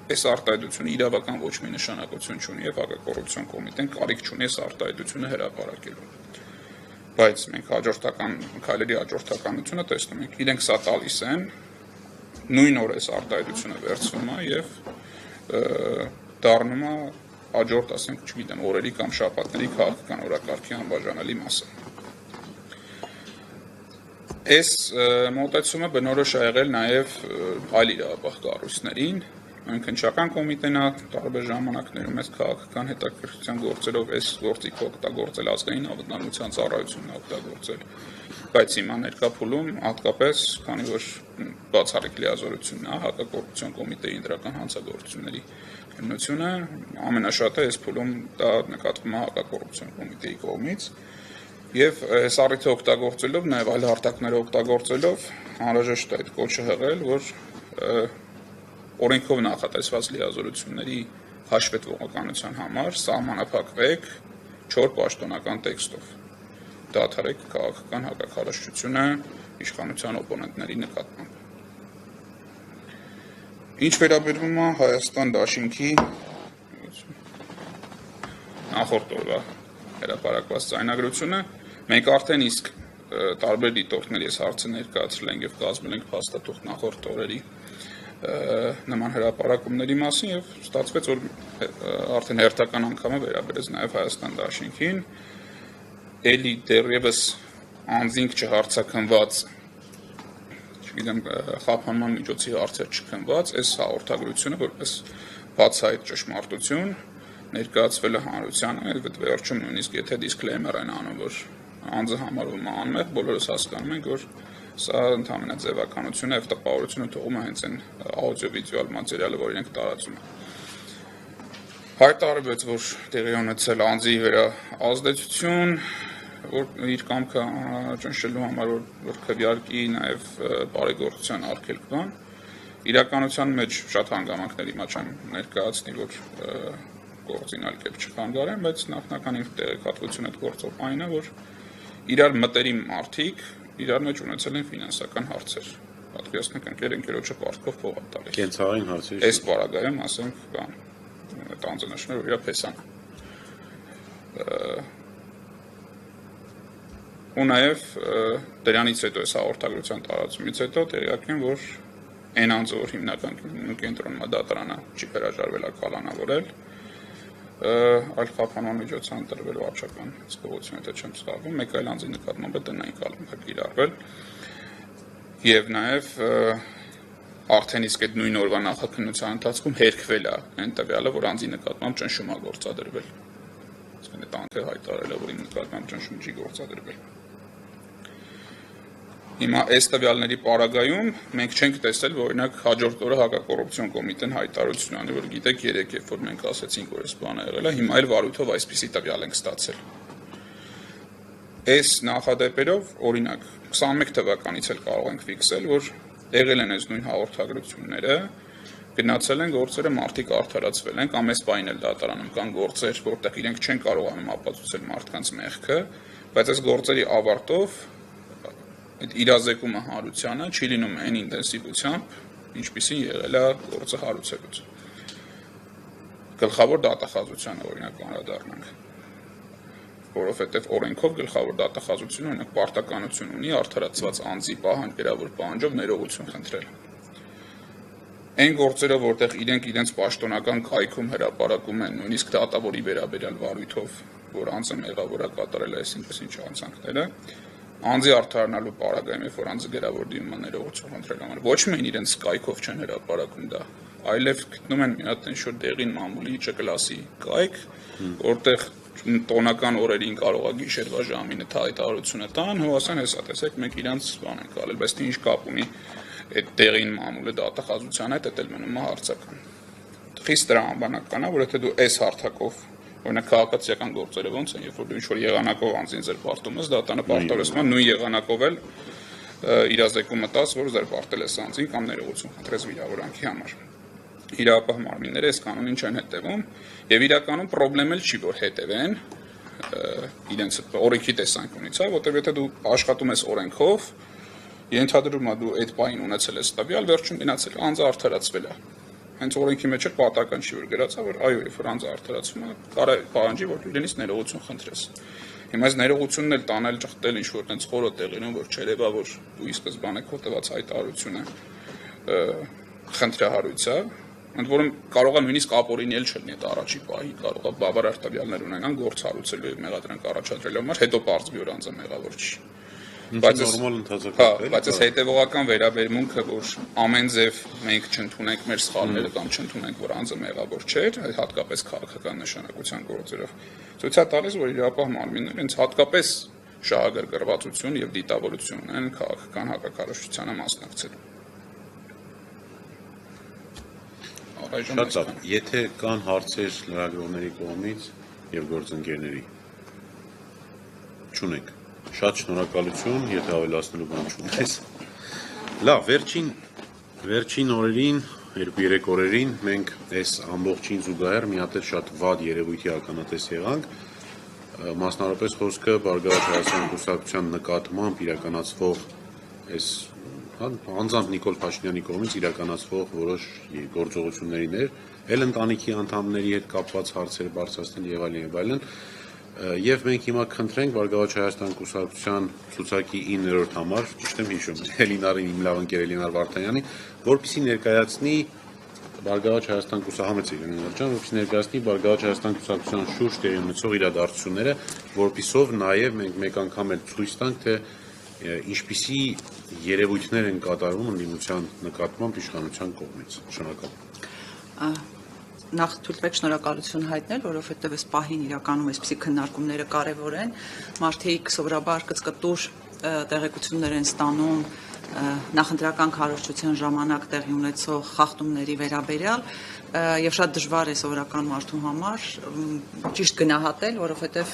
այս արտահայտությունը իրավական ոչ մի նշանակություն չունի եւ հակակոռուպցիոն կոմիտեն կարիք չունի այս արտահայտությունը հրապարակելու։ Բայց մենք քայլերի հաջորդականությունը տեսնում ենք, իրենք սա տալիս են, նույն օր այս արտահայտությունը վերցվում է եւ դառնում է հաջորդ, ասենք, չգիտեմ, օրերի կամ շաբաթների քաղաքական օրակարգի անբաժանելի մասը։ Այս մոտեցումը բնորոշ է եղել նաև այլ իրավապահ կառույցներին, քննչական կոմիտեն է տարբեր ժամանակներում այս քաղաքական հետաքրքրության գործերով այս գործիքը օգտագործել, ազգային անվտանգության ծառայությունն օգտագործել, բայց հիմա ներկա փուլում հատկապես, քանի որ բացառիկ լիազորությունն է հակակոռուպցիոն կոմիտեի ընդրական հանցագործությունների քննությունը, ամենաշատը այս փուլում դա նկատվում է հակակոռուպցիոն կոմիտեի կողմից եւ այս առիթը օգտագործելով, նաեւ այլ հարթակներ օգտագործելով անհրաժեշտ է այդ կոչը հղել, որ օրենքով նախատեսված լիազորությունների հաշվետվողականության համար սահմանափակվեք 4 պաշտոնական տեքստով։ Դադարեք քաղաքական հակակարողությունը իշխանության օպոնենտների նկատմամբ։ Ինչ վերաբերում է Հայաստան դաշինքի նախորդ օրվա հրապարակված ձայնագրությունը, մենք արդեն իսկ տարբեր դիտորդների այս հարցը ներկայացրել ենք եւ կազմել ենք փաստաթուղթ նախորդ օրերի նման հրապարակումների մասին եւ ստացվեց, որ արդեն հերթական անգամը վերաբերեց նաեւ Հայաստան դաշինքին, էլի դեռևս անձինք չհարցակնված, չգիտեմ, խափանման միջոցի հարցեր չքնված, այս հաղորդագրությունը որպես բացահայտ ճշմարտություն ներկայացվել է հանրությանը, եւ վերջում նույնիսկ եթե դիսկլեյմեր են անում, որ անձը համարվում է անմեղ, բոլորս հասկանում ենք, որ սա ընդհանրապես ձևականություն է եւ տպավորությունը թողում է հենց այն աուդիո-վիդեոյալ մատերիալը, որ իրենք տարածում են։ Հայտարարվեց, որ տեղի ունեցել անձի վրա ազդեցություն, որ իր կամքը ճնշելու համար, որ քվեարկի նաեւ բարեգործության արգելք կան։ Իրականության մեջ շատ հանգամանքներ հիմա չեմ ներկայացնի, որ գործին այլ կերպ չխանգարեն, բայց նախնական իր տեղեկատվությունը այդ գործով այն է, որ իրար մտերիմ մարդիկ իրար մեջ ունեցել են ֆինանսական հարցեր։ Պատկերացնենք ընկերոջը պարտքով փող տալիս։ Կենցաղային հարցեր։ Այս պարագայում, ասենք, կան տանձնաշներ, որ իր փեսան։ Ու նաև դրանից հետո այս հաղորդագրության տարածումից հետո տեղյակ են, որ այն անձը, որ հիմնական կենտրոնը դատարանը չի հրաժարվել կալանավորել, այլ խափանման միջոցով ընտրվել վարչական զբաղություն, եթե չեմ սխալվում, մեկ այլ անձի նկատմամբ է տնային կալանք կիրառվել եւ նաեւ արդեն իսկ այդ նույն օրվա նախաքննության ընթացքում հերքվել է այն տվյալը, որ անձի նկատմամբ ճնշում է գործադրվել։ Այսինքն այդ անձը հայտարարել է, որ իր նկատմամբ ճնշում չի գործադրվել։ Հիմա այս տվյալների պարագայում մենք չենք տեսել, որ օրինակ հաջորդ օրը հակակոռուպցիոն կոմիտեն հայտարարություն անի, որ գիտեք, երեք երբ որ մենք ասացինք, որ այս բանը եղել է, հիմա այլ վարույթով այսպիսի տվյալ ենք ստացել։ Այս նախադեպերով, օրինակ, 21 թվականից էլ կարող ենք ֆիքսել, որ եղել են այս նույն հաղորդագրությունները, գնացել են գործերը մարդիկ արդարացվել են, կամ այս պահին էլ դատարանում կան գործեր, որտեղ իրենք չեն կարողանում ապացուցել մարդկանց մեղքը, բայց այս գործերի ավարտով այդ իրազեկումը հարությանը չի լինում այն ինտենսիվությամբ, ինչպիսին եղել է գործը հարուցելուց։ Գլխավոր դատախազությանը օրինակ անդրադառնանք, որովհետև օրենքով գլխավոր դատախազությունը օրինակ պարտականություն ունի արդարացված անձի գրավոր պահանջով ներողություն խնդրել։ Այն գործերով, որտեղ իրենք իրենց պաշտոնական կայքում հրապարակում են նույնիսկ դատավորի վերաբերյալ վարույթով, որ անձը մեղավոր է կատարել այսինքն ինչ անձանքները, անձի արդարանալու պարագայում, երբ որ անձը գրավոր դիմում է ներողություն խնդրելու համար, ոչ միայն իրենց կայքով չեն հրապարակում դա, այլև գտնում են մի հատ ինչ-որ դեղին մամուլի Չ-կլասի կայք, որտեղ տոնական օրերին կարող է գիշերվա ժամին հայտարարությունը տան, ասեն, հեսա տեսեք, մենք իրանց բան ենք արել, բայց թե ինչ կապ ունի այդ տեղին մամուլը դատախազության հետ, դա էլ մնում է հարցական։ Խիստ տրամաբանական է, որ եթե դու այս հարթակով օրինակ քաղաքացիական գործերը ոնց են, երբ որ դու ինչ-որ եղանակով անձին զրպարտում ես, դատանը պարտավորեցնում է նույն եղանակով էլ իրազեկումը տաս, որ զրպարտել ես անձին կամ ներողություն խնդրես վիրավորանքի համար։ Իրավապահ մարմինները այս կանոնին չեն հետևում, եւ իրականում խնդրեմ էլ չի, որ հետևեն իրենց օրենքի տեսանկյունից, որտեղ եթե դու աշխատում ես օրենքով, ենթադրում է դու այդ պահին ունեցել ես տվյալ, վերջում գնացել անձը արդարացվել է։ Հենց օրենքի մեջ էլ պատական չի, որ գրած է, որ այո, երբ որ անձը արդարացվում է, կարող է պահանջի, որ դու իրենից ներողություն խնդրես։ Հիմա այս ներողությունն էլ տանել, ճխտել ինչ-որ տենց խորը տեղին, որ չերևա, որ դու ի սկզբանե քո տված հայտարարությունը խնդրահարույց է, ընդ որում կարող է նույնիսկ ապօրինի էլ չլինի այդ առաջի պահի, կարող է բավարար տվյալներ ունենան գործ հարուցելու եւ մեղադրանք առաջադրելու համար, հետո պարզվի, որ անձը մեղավոր չի։ Բայց նորմալ ընթացական է։ Բայց այս հետևողական վերաբերմունքը, որ ամեն ձև մենք չընդունենք մեր սխալները կամ չընդունենք, որ անձը մեղավոր չէր, հատկապես քաղաքական նշանակության գործերով, ցույց է տալիս, որ իրավապահ մարմինները հենց հատկապես շահագրգռվածություն եւ դիտավորություն ունեն քաղաքական հակակարողությանը մասնակցելու։ Շատ լավ, եթե կան հարցեր լրագրողների կողմից եւ գործընկերների, չունեք։ Շատ շնորհակալություն, եթե ավելացնելու բան չունես։ Լավ, վերջին օրերին, 2-3 օրերին մենք այս ամբողջին զուգահեռ մի հատ շատ վատ երևույթի ականատես եղանք, մասնավորապես խոսքը Բարգավաճ Հայաստան կուսակցության նկատմամբ իրականացվող այս անձամբ Նիկոլ Փաշինյանի կողմից իրականացվող որոշ գործողություններին էր, էլ ընտանիքի անդամների հետ կապված հարցեր բարձրացնել եւ այլն, եւ մենք հիմա խնդրենք Բարգավաճ Հայաստան կուսակցության ցուցակի 9-րդ համար, ճիշտ եմ հիշում, Էլինարին, իմ լավ ընկեր Էլինար Վարդանյանի, որպեսզի ներկայացնի Բարգավաճ Հայաստան որպեսզի ներկայացնի Բարգավաճ Հայաստան կուսակցության շուրջ տեղի ունեցող իրադարձությունները, որպեսզով նաեւ մենք մեկ անգամ էլ ցույց տանք, թե ինչպիսի երևույթներ են կատարվում ընդդիմության նկատմամբ իշխանության կողմից։ Շնորհակալ։ Նախ թույլ տվեք շնորհակալություն հայտնել, որովհետև այս պահին իրականում այսպիսի քննարկումները կարևոր են։ Մարդիկ սովորաբար կծկտուր տեղեկություններ են ստանում նախընտրական քարոզչության ժամանակ տեղի ունեցող խախտումների վերաբերյալ եւ շատ դժվար է սովորական մարդու համար ճիշտ գնահատել, որովհետեւ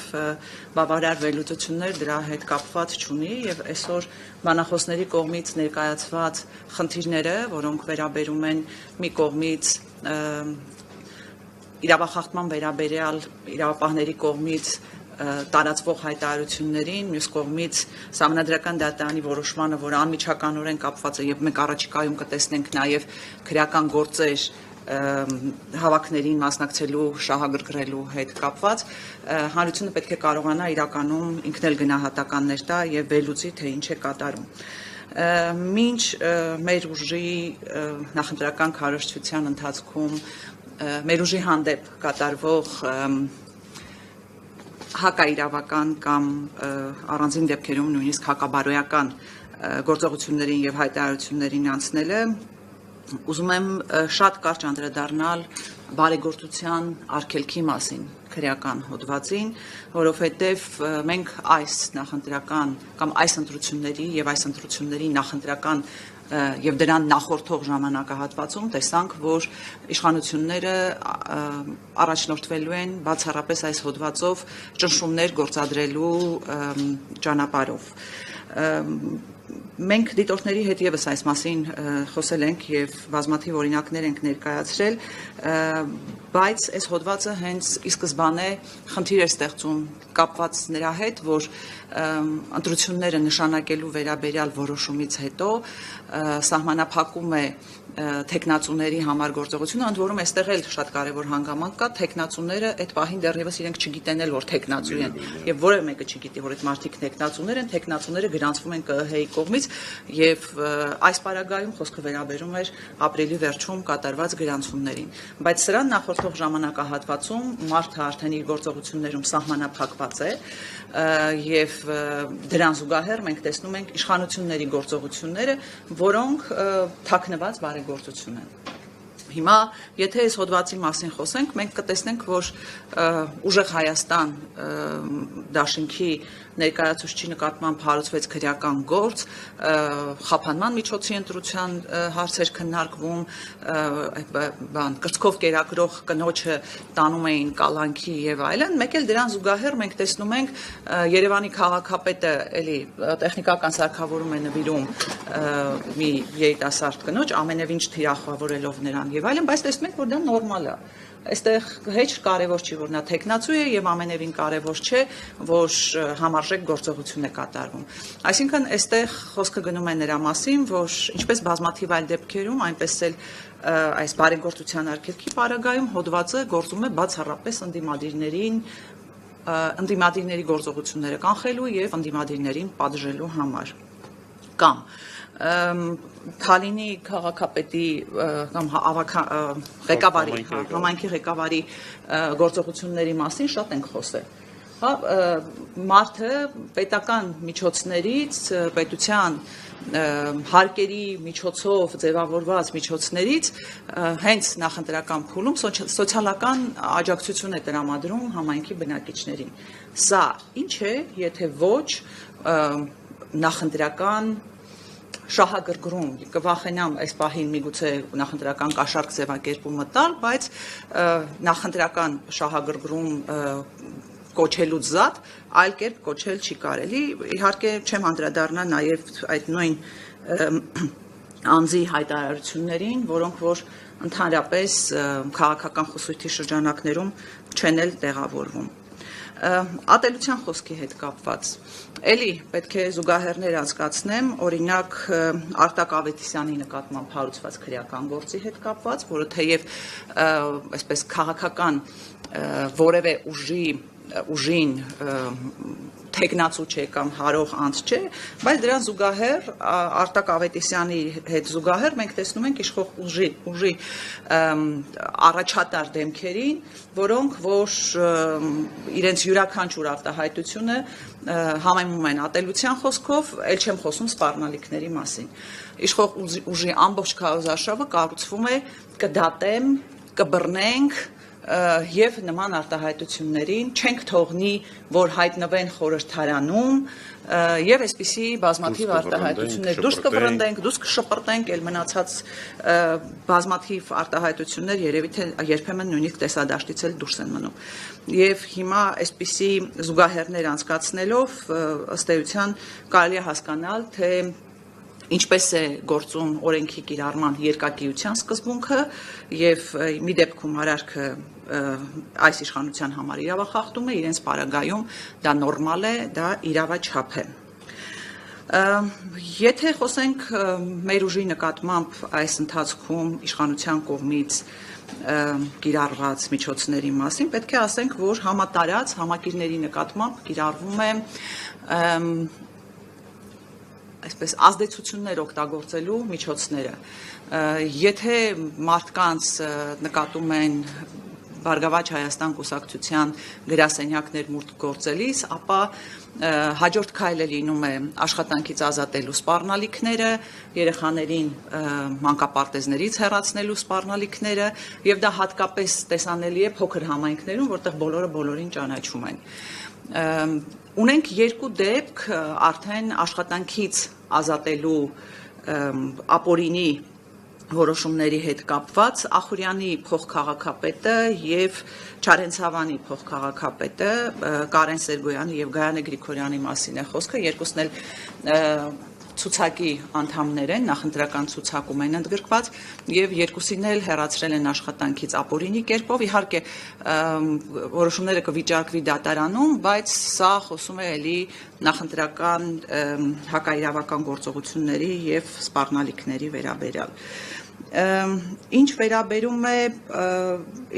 բավարար վերլուծություններ դրա հետ կապված չունի եւ այսօր բանախոսների կողմից ներկայացված խնդիրները, որոնք վերաբերում են մի կողմից իրավախախտման վերաբերյալ իրավապահների կողմից տարածվող հայտարարություններին, մյուս կողմից Սահմանադրական դատարանի որոշմանը, որ անմիջականորեն կապված է եւ մենք առաջիկայում կտեսնենք նաեւ քրեական գործեր հավաքներին մասնակցելու, շահագրգռելու հետ կապված, հանրությունը պետք է կարողանա իրականում ինքն էլ գնահատականներ տա եւ վերլուծի, թե ինչ է կատարում։ Մինչ մեր ուժի նախընտրական քարոզչության ընթացքում մեր ուժի հանդեպ կատարվող հակաիրավական կամ առանձին դեպքերում նույնիսկ հակաբարոյական գործողություններին եւ հայտարարություններին անցնելը, ուզում եմ շատ կարճ անդրադառնալ բարեգործության արգելքի մասին քրեական հոդվածին, որովհետև մենք այս նախընտրական կամ այս ընտրությունների եւ այս ընտրությունների նախընտրական եւ դրան նախորդող ժամանակահատվածում տեսանք, որ իշխանությունները առաջնորդվելու են բացառապես այս հոդվածով ճնշումներ գործադրելու ճանապարհով։ Մենք դիտորդների հետ եւս այս մասին խոսել ենք եւ բազմաթիվ օրինակներ ենք ներկայացրել, բայց այս հոդվածը հենց ի սկզբանե խնդիր էր ստեղծում կապված նրա հետ, որ ընտրությունները նշանակելու վերաբերյալ որոշումից հետո սահմանափակում է թեկնածուների համար գործողությունը, ընդ որում այստեղ էլ շատ կարևոր հանգամանք կա, թեկնածուները այդ պահին դեռևս իրենք չգիտեն էլ, որ թեկնածու են, եւ որևէ մեկը չգիտի, որ այդ մարդիկ թեկնածուներ են, թեկնածուները գրանցվում են ԿԸՀ-ի կողմից, եւ այս պարագայում խոսքը վերաբերում էր ապրիլի վերջում կատարված գրանցումներին, բայց սրան նախորդող ժամանակահատվածում մարդը արդեն իր գործողություններում սահմանափակված է եւ դրան զուգահեռ մենք տեսնում ենք իշխանությունների գործողությունները, որոնք թաքնված բարեգործություն են։ Հիմա, եթե այս հոդվածի մասին խոսենք, մենք կտեսնենք, որ ուժեղ Հայաստան դաշինքի ներկայացուցչի նկատմամբ հարուցվեց քրեական գործ, խափանման միջոցի ընտրության հարցեր քննարկվում, կրծքով կերակրող կնոջը տանում էին կալանքի եւ այլն, մեկ էլ դրան զուգահեռ մենք տեսնում ենք Երևանի քաղաքապետը էլի տեխնիկական սարքավորում է նվիրում մի երիտասարդ կնոջ, ամենևին չթիրախավորելով նրան եւ այլն, բայց տեսնում ենք, որ դա նորմալ է։ Այստեղ հեչ կարևոր չի, որ նա թեկնածու է եւ ամենևին կարևոր չէ, որ համարժեք գործողություն է կատարվում։ Այսինքն այստեղ խոսքը գնում է նրա մասին, որ ինչպես բազմաթիվ այլ դեպքերում, այնպես էլ այս բարեգործության արգելքի պարագայում հոդվածը գործում է բացառապես ընդդիմադիրների գործողությունները կանխելու եւ ընդդիմադիրներին պատժելու համար։ Կամ Թալինի քաղաքապետի կամ ղեկավարի, համայնքի ղեկավարի գործողությունների մասին շատ ենք խոսել։ Մարդը պետական միջոցներից, պետության հարկերի միջոցով ձևավորված միջոցներից հենց նախընտրական փուլում սոցիալական աջակցություն է տրամադրում համայնքի բնակիչներին։ Սա ինչ է, եթե ոչ նախընտրական շահագրգռում, կվախենամ այս պահին միգուցե նախընտրական կաշառք ձևակերպումը տալ, բայց նախընտրական շահագրգռում կոչելուց զատ այլ կերպ կոչել չի կարելի, իհարկե չեմ անդրադառնա նաև այդ նույն անձի հայտարարություններին, որոնք որ ընդհանրապես քաղաքական խոսույթի շրջանակներում չեն էլ տեղավորվում։ Ատելության խոսքի հետ կապված էլի պետք է զուգահեռներ անցկացնեմ, օրինակ Արտակ Ավետիսյանի նկատմամբ հարուցված քրեական գործի հետ կապված, որը թեև այսպես քաղաքական որևէ ուժին թեկնածու չէ կամ հարող անձ չէ, բայց դրան զուգահեռ Արտակ Ավետիսյանի հետ զուգահեռ մենք տեսնում ենք իշխող ուժի առաջատար դեմքերին, որոնք որ իրենց յուրաքանչյուր արտահայտությունը համեմում են ատելության խոսքով, ել չեմ խոսում սպառնալիքների մասին։ Իշխող ուժի ամբողջ քարոզարշավը կառուցվում է կդատեմ, կբռնենք եւ նման արտահայտություններին չենք թողնի, որ հայտնվեն խորհրդարանում եւ այսպիսի բազմաթիվ արտահայտություններ դուրս կվրընդենք, դուրս կշպրտենք, ել մնացած բազմաթիվ արտահայտություններ երևի թե երբեմն նույնիսկ տեսադաշտից էլ դուրս են մնում։ Եվ հիմա այսպիսի զուգահեռներ անցկացնելով ըստ էության կարելի է հասկանալ, թե ինչպես է գործում օրենքի կիրառման երկակիության սկզբունքը եւ մի դեպքում արարքը այս իշխանության համար իրավախախտում է, իրենց պարագայում դա նորմալ է, դա իրավաչափ է։ Եթե խոսենք մեր ուժի նկատմամբ այս ընթացքում իշխանության կողմից կիրառված միջոցների մասին, պետք է ասենք, որ համատարած համակիրների նկատմամբ կիրառվում է այսպես ազդեցություններ օգտագործելու միջոցները։ Եթե մարդկանց նկատում են Բարգավաճ Հայաստան կուսակցության գրասենյակներ մուտք գործելիս, ապա հաջորդ քայլը լինում է աշխատանքից ազատելու սպառնալիքները, երեխաներին մանկապարտեզներից հեռացնելու սպառնալիքները, եւ դա հատկապես տեսանելի է փոքր համայնքներում, որտեղ բոլորը բոլորին ճանաչում են։ Ունենք երկու դեպք արդեն աշխատանքից ազատելու ապօրինի որոշումների հետ կապված Ախուրյանի փոխքաղաքապետը եւ Չարենցավանի փոխքաղաքապետը Կարեն Սերգոյանի եւ Գայանե Գրիգորյանի մասին է խոսքը, երկուսն էլ ցուցակի անդամներ են, նախընտրական ցուցակում են ընդգրկված եւ երկուսին էլ հեռացրել են աշխատանքից ապօրինի կերպով։ Իհարկե որոշումները կվիճարկվի դատարանում, բայց սա խոսում է էլի նախընտրական հակաիրավական գործողությունների եւ սպառնալիքների վերաբերյալ։ Ինչ վերաբերում է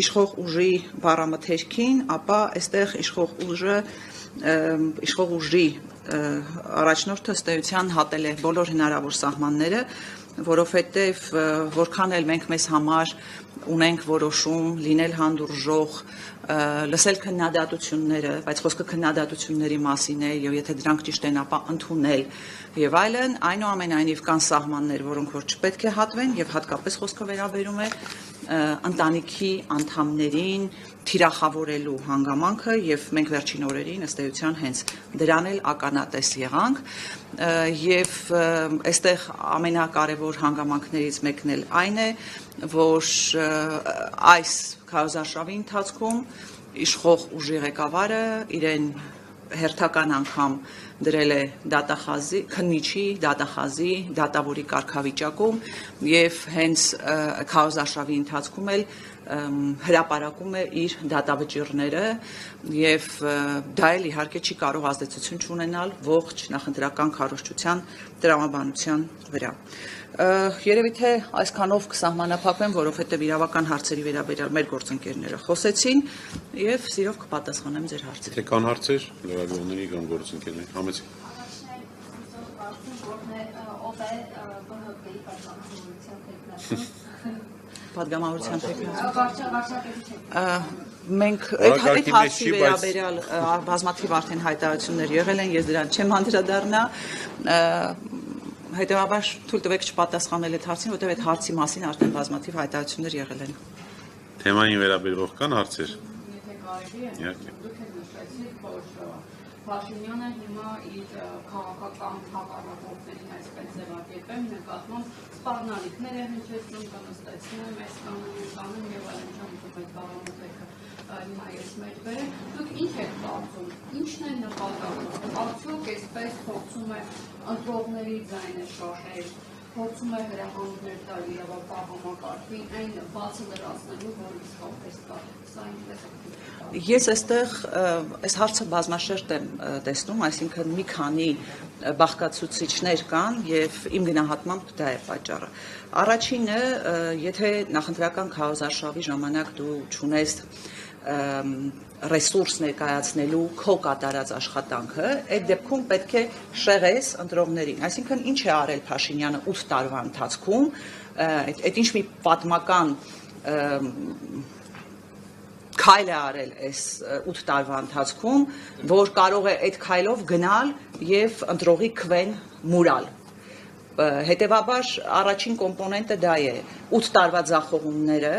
իշխող ուժի բառամթերքին, ապա այստեղ իշխող ուժի առաջնորդը ըստ էության հատել է բոլոր հնարավոր սահմանները, որովհետև որքան էլ մենք մեզ համար ունենք որոշում լինել հանդուրժող, լսել քննադատությունները, բայց խոսքը քննադատությունների մասին է եւ եթե դրանք ճիշտ են, ապա ընդունել եւ այլն, այնուամենայնիվ կան սահմաններ, որոնք որ չպետք է հատվեն եւ հատկապես խոսքը վերաբերում է ընտանիքի անդամներին թիրախավորելու հանգամանքը եւ մենք վերջին օրերին ըստ էության հենց դրան էլ ականատես եղանք եւ այստեղ ամենակարևոր հանգամանքներից մեկն էլ այն է, որ այս քարոզարշավի ընթացքում իշխող ուժի ղեկավարը իրեն հերթական անգամ դրել է դատախազի, քննիչի, դատախազի, դատավորի կարգավիճակում եւ հենց քարոզարշավի ընթացքում էլ հրապարակում է իր դատավճիռները եւ դա էլ իհարկե չի կարող ազդեցություն չունենալ ողջ նախընտրական քարոզչության տրամաբանության վրա։ Երևի թե այսքանով կսահմանափակվեմ, որովհետեւ իրավական հարցերի վերաբերյալ մեր գործընկերները խոսեցին եւ սիրով կպատասխանեմ ձեր հարցերին։ Թե կան հարցեր լրագրողների կամ գործընկերների, համեցեք։ Պատգամավորության մենք այդ հարցի վերաբերյալ բազմաթիվ արդեն հայտարարություններ եղել են, ես դրան չեմ անդրադառնա, հետևաբար թույլ տվեք չպատասխանել այդ հարցին, որտեղ այդ հարցի մասին արդեն բազմաթիվ հայտարարություններ եղել են։ Թեմային վերաբերող կան հարցեր։ Եթե կարելի է, դուք եք նշեցիք, որ Փաշինյանը հիմա իր քաղաքական հակառակորդներին այսպես ձևակերպել նկատմամբ սպառնալիքներ է հնչեցնում, կնստեցնում, այս կանոն եւ այլն ժամանակ բաղամուտքը հիմա ես մեջ բերեմ։ Դուք ինչ եք կարծում, ինչն է նպատակը։ Արդյոք այսպես փորձում է ընտրողների ձայնը շահել, փորձում է հրահանգներ տալ իրավապահ համակարգին, այն բացը լրացնելու, որ իսկապես կա։ Սա ինչպես է։ Ես այստեղ այս հարցը բազմաշերտ եմ տեսնում, այսինքն մի քանի բաղկացուցիչներ կան եւ իմ գնահատմամբ դա է պատճառը։ Առաջինը, եթե նախընտրական քարոզարշավի ժամանակ դու ճունես ռեսուրս ներկայացնելու քո կատարած աշխատանքը, այդ դեպքում պետք է շեղես ընտրողներին։ Այսինքն ինչ է արել Փաշինյանը 8 տարվա ընթացքում, այդ ինչ մի պատմական քայլ է արել այս 8 տարվա ընթացքում, որ կարող է այդ քայլով գնալ եւ ընտրողի քվեն մուրալ։ Հետևաբար առաջին կոմպոնենտը դա է 8 տարվա ձախողումները,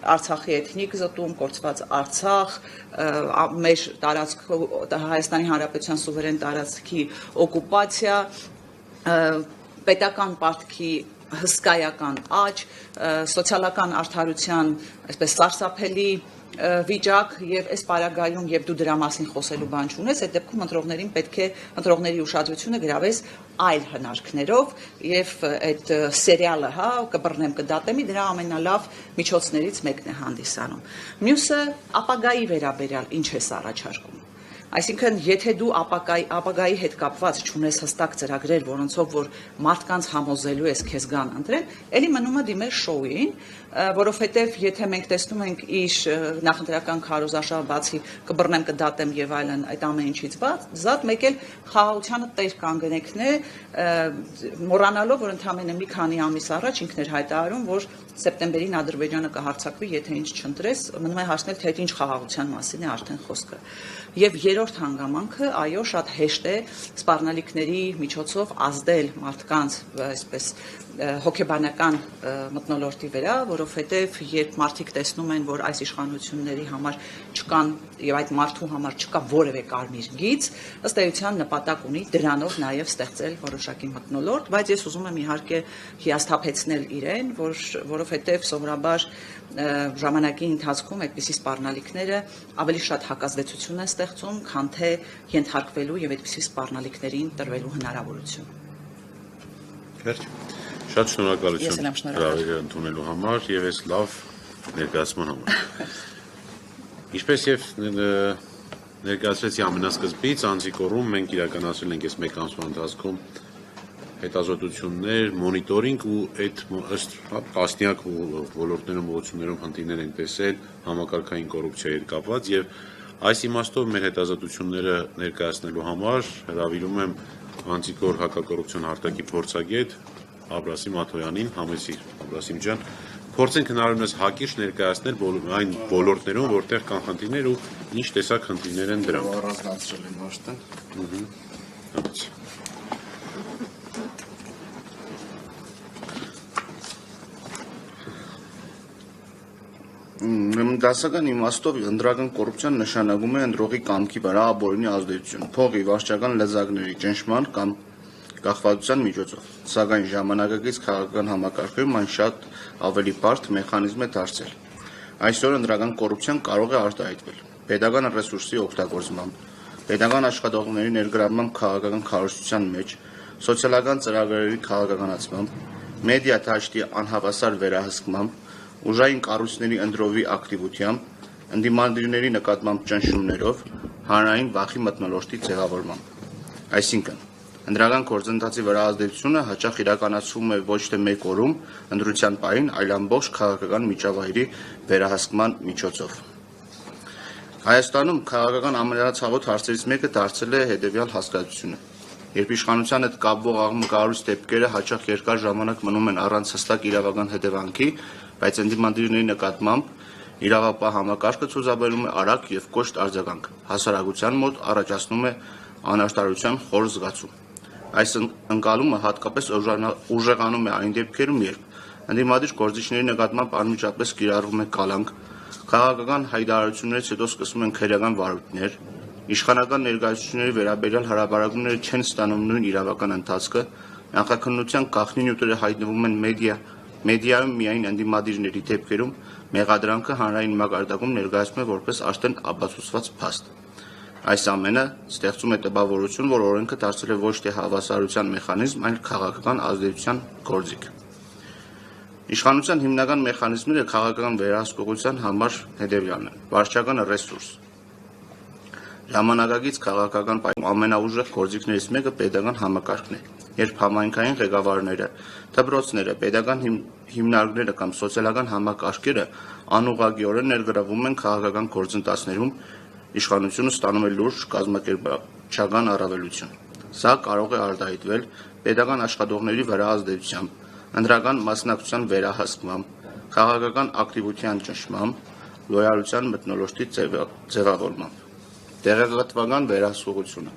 Արցախի էթնիկ զտում, կորցված Արցախ, մեր տարածք Հայաստանի Հանրապետության սուվերեն տարածքի օկուպացիա, պետական պարտքի հսկայական աճ, սոցիալական արդարության այսպես սարսափելի վիճակ եւ այս պարագայում եւ դու դրա մասին խոսելու բան չունես, այդ դեպքում ընտրողներին պետք է ընտրողների ուշադրությունը գրավես այլ հնարքներով եւ այդ սերիալը, կբռնեմ կդատեմի դրա ամենալավ միջոցներից մեկն է հանդիսանում։ Մյուսը ապագայի վերաբերյալ ինչ է առաջարկում։ Այսինքն, եթե դու ապագայի հետ կապված չունես հստակ ծրագրեր, որոնցով որ մարդկանց համոզելու ես քեզ գան ընտրել, ելի մնում է դիմել շոուին, որովհետև եթե մենք տեսնում ենք իր նախընտրական քարոզարշավը բացի կբռնեմ կդատեմ եւ այլն այդ ամեն ինչից զատ մեկ էլ խաղաղությանը տեր կանգնեկն է, մոռանալով որ ընդամենը մի քանի ամիս առաջ ինքն էր հայտարարում, որ սեպտեմբերին Ադրբեջանը կհարձակվի, եթե ինչ չընտրես, մնում է հասնել թե ինչ խաղաղության մասին է արդեն խոսքը։ Եվ երրորդ հանգամանքը, այո, շատ հեշտ է սպառնալիքների միջոցով ազդել մարդկանց այսպես հոգեբանական մթնոլորտի վրա, որովհետև երբ մարդիկ տեսնում են, որ այս իշխանությունների համար չկան եւ այդ մարդու համար չկա որևէ կարմիր գիծ, ըստ էության նպատակ ունի դրանով նաեւ ստեղծել որոշակի մթնոլորտ, բայց ես ուզում եմ իհարկե հիասթափեցնել իրեն, որովհետև սովորաբար ժամանակի ընթացքում այդպիսի սպառնալիքները ավելի շատ հակազդեցություն են ստեղծում, քան թե ենթարկվելու եւ այդպիսի սպառնալիքներին տրվելու հնարավորություն։ Վերջ։ Շատ շնորհակալություն Ես էլ եմ շնորհակալ։ հրավերը ընդունելու համար եւ այս լավ ներկայացման համար։ Ինչպես եւ ներկայացրեցի ամենասկզբից, անձիկորում մենք իրականացրել ենք այս մեկ ամսվա ընթացքում հետազոտություններ, մոնիտորինգ ու այդ ըստ տասնյակ ոլորտներում ուղղություններում խնդիրներ ենք տեսել համակարգային կոռուպցիայի հետ կապված եւ այս իմաստով մեր հետազոտությունները ներկայացնելու համար հրավիրում եմ անձիկոր հակակոռուպցիոն արտակի փորձագետ Աբրասիմ Աթոյանին, համեցիր Աբրասիմ ջան, փորձենք հնարավորինս հակիրճ ներկայացնել այն ոլորտներում, որտեղ կան խնդիրներ ու ինչ տեսակ խնդիրներ են դրանք։ Առանձնացրել եմ հաշտեն։ Դասական իմաստով ընդրական կոռուպցիան նշանակում է ընտրողի կամքի վրա ապօրինի ազդեցություն, փողի, վարչական լեզակների ճնշման կամ կախվածության միջոցով, սակայն ժամանակակից քաղաքական համակարգում այն շատ ավելի բարդ մեխանիզմ է դարձել։ Այսօր ընդրական կոռուպցիան կարող է արտահայտվել պետական ռեսուրսի օգտագործմամբ, պետական աշխատողների ներգրավմամբ քաղաքական քարոզչության մեջ, սոցիալական ծրագրերի քաղաքականացմամբ, մեդիա դաշտի անհավասար վերահսկմամբ, ուժային կառույցների ընտրովի ակտիվությամբ, ընդդիմադիրների նկատմամբ ճնշումներով, հանրային վախի մթնոլորտի ձևավորմամբ։ Այսինքն, ընդրական գործընթացի վրա ազդեցությունը հաճախ իրականացվում է ոչ թե մեկ օրում, ընտրության պահին, այլ ամբողջ քաղաքական միջավայրի վերահսկման միջոցով։ Հայաստանում քաղաքական ամենացավոտ հարցերից մեկը դարձել է հետևյալ հասկացությունը։ Երբ իշխանության հետ կապվող աղմկահարույց դեպքերը հաճախ երկար ժամանակ մնում են առանց հստակ իրավական հետևանքի, բայց ընդդիմադիրների նկատմամբ իրավապահ համակարգը ցուցաբերում է արագ եւ կոշտ արձագանք, հասարակության մոտ առաջացնում է անարտարության խոր զգացում։ Այս ընկալումը հատկապես ուժեղանում է այն դեպքերում, երբ ընդդիմադիր գործիչների նկատմամբ անմիջապես կիրառվում է կալանք, քաղաքական հայտարարություններից հետո սկսվում են քրեական վարույթներ, իշխանական ներկայացուցիչների վերաբերյալ հրապարակումները չեն ստանում նույն իրավական ընթացքը, նախաքննության գաղտնի նյութերը հայտնվում են մեդիայում միայն ընդդիմադիրների դեպքերում, մեղադրանքը հանրային մակարդակում ներկայացվում է որպես արդեն ապացուցված փաստ։ Այս ամենը ստեղծում է տպավորություն, որ օրենքը դարձել է ոչ թե հավասարության մեխանիզմ, այլ քաղաքական ազդեցության գործիք։ Իշխանության հիմնական մեխանիզմները քաղաքական վերահսկողության համար հետևյալն են՝ վարչական ռեսուրս։ Ժամանակակից քաղաքական պայմաններում ամենաուժեղ գործիքներից մեկը պետական համակարգն է, երբ համայնքային ղեկավարները, դպրոցները, պետական հիմնարկները կամ սոցիալական համակարգերը անուղղակիորեն ներգրավում են քաղաքական գործընթացներում, իշխանությունը ստանում է լուրջ կազմակերպչական առավելություն։ Սա կարող է արտահայտվել պետական աշխատողների վրա ազդեցությամբ, ընդրական մասնակցության վերահսկմամբ, քաղաքական ակտիվության ճնշմամբ, լոյալության մթնոլորտի ձևավորմամբ, տեղեկատվական վերահսկողությունը։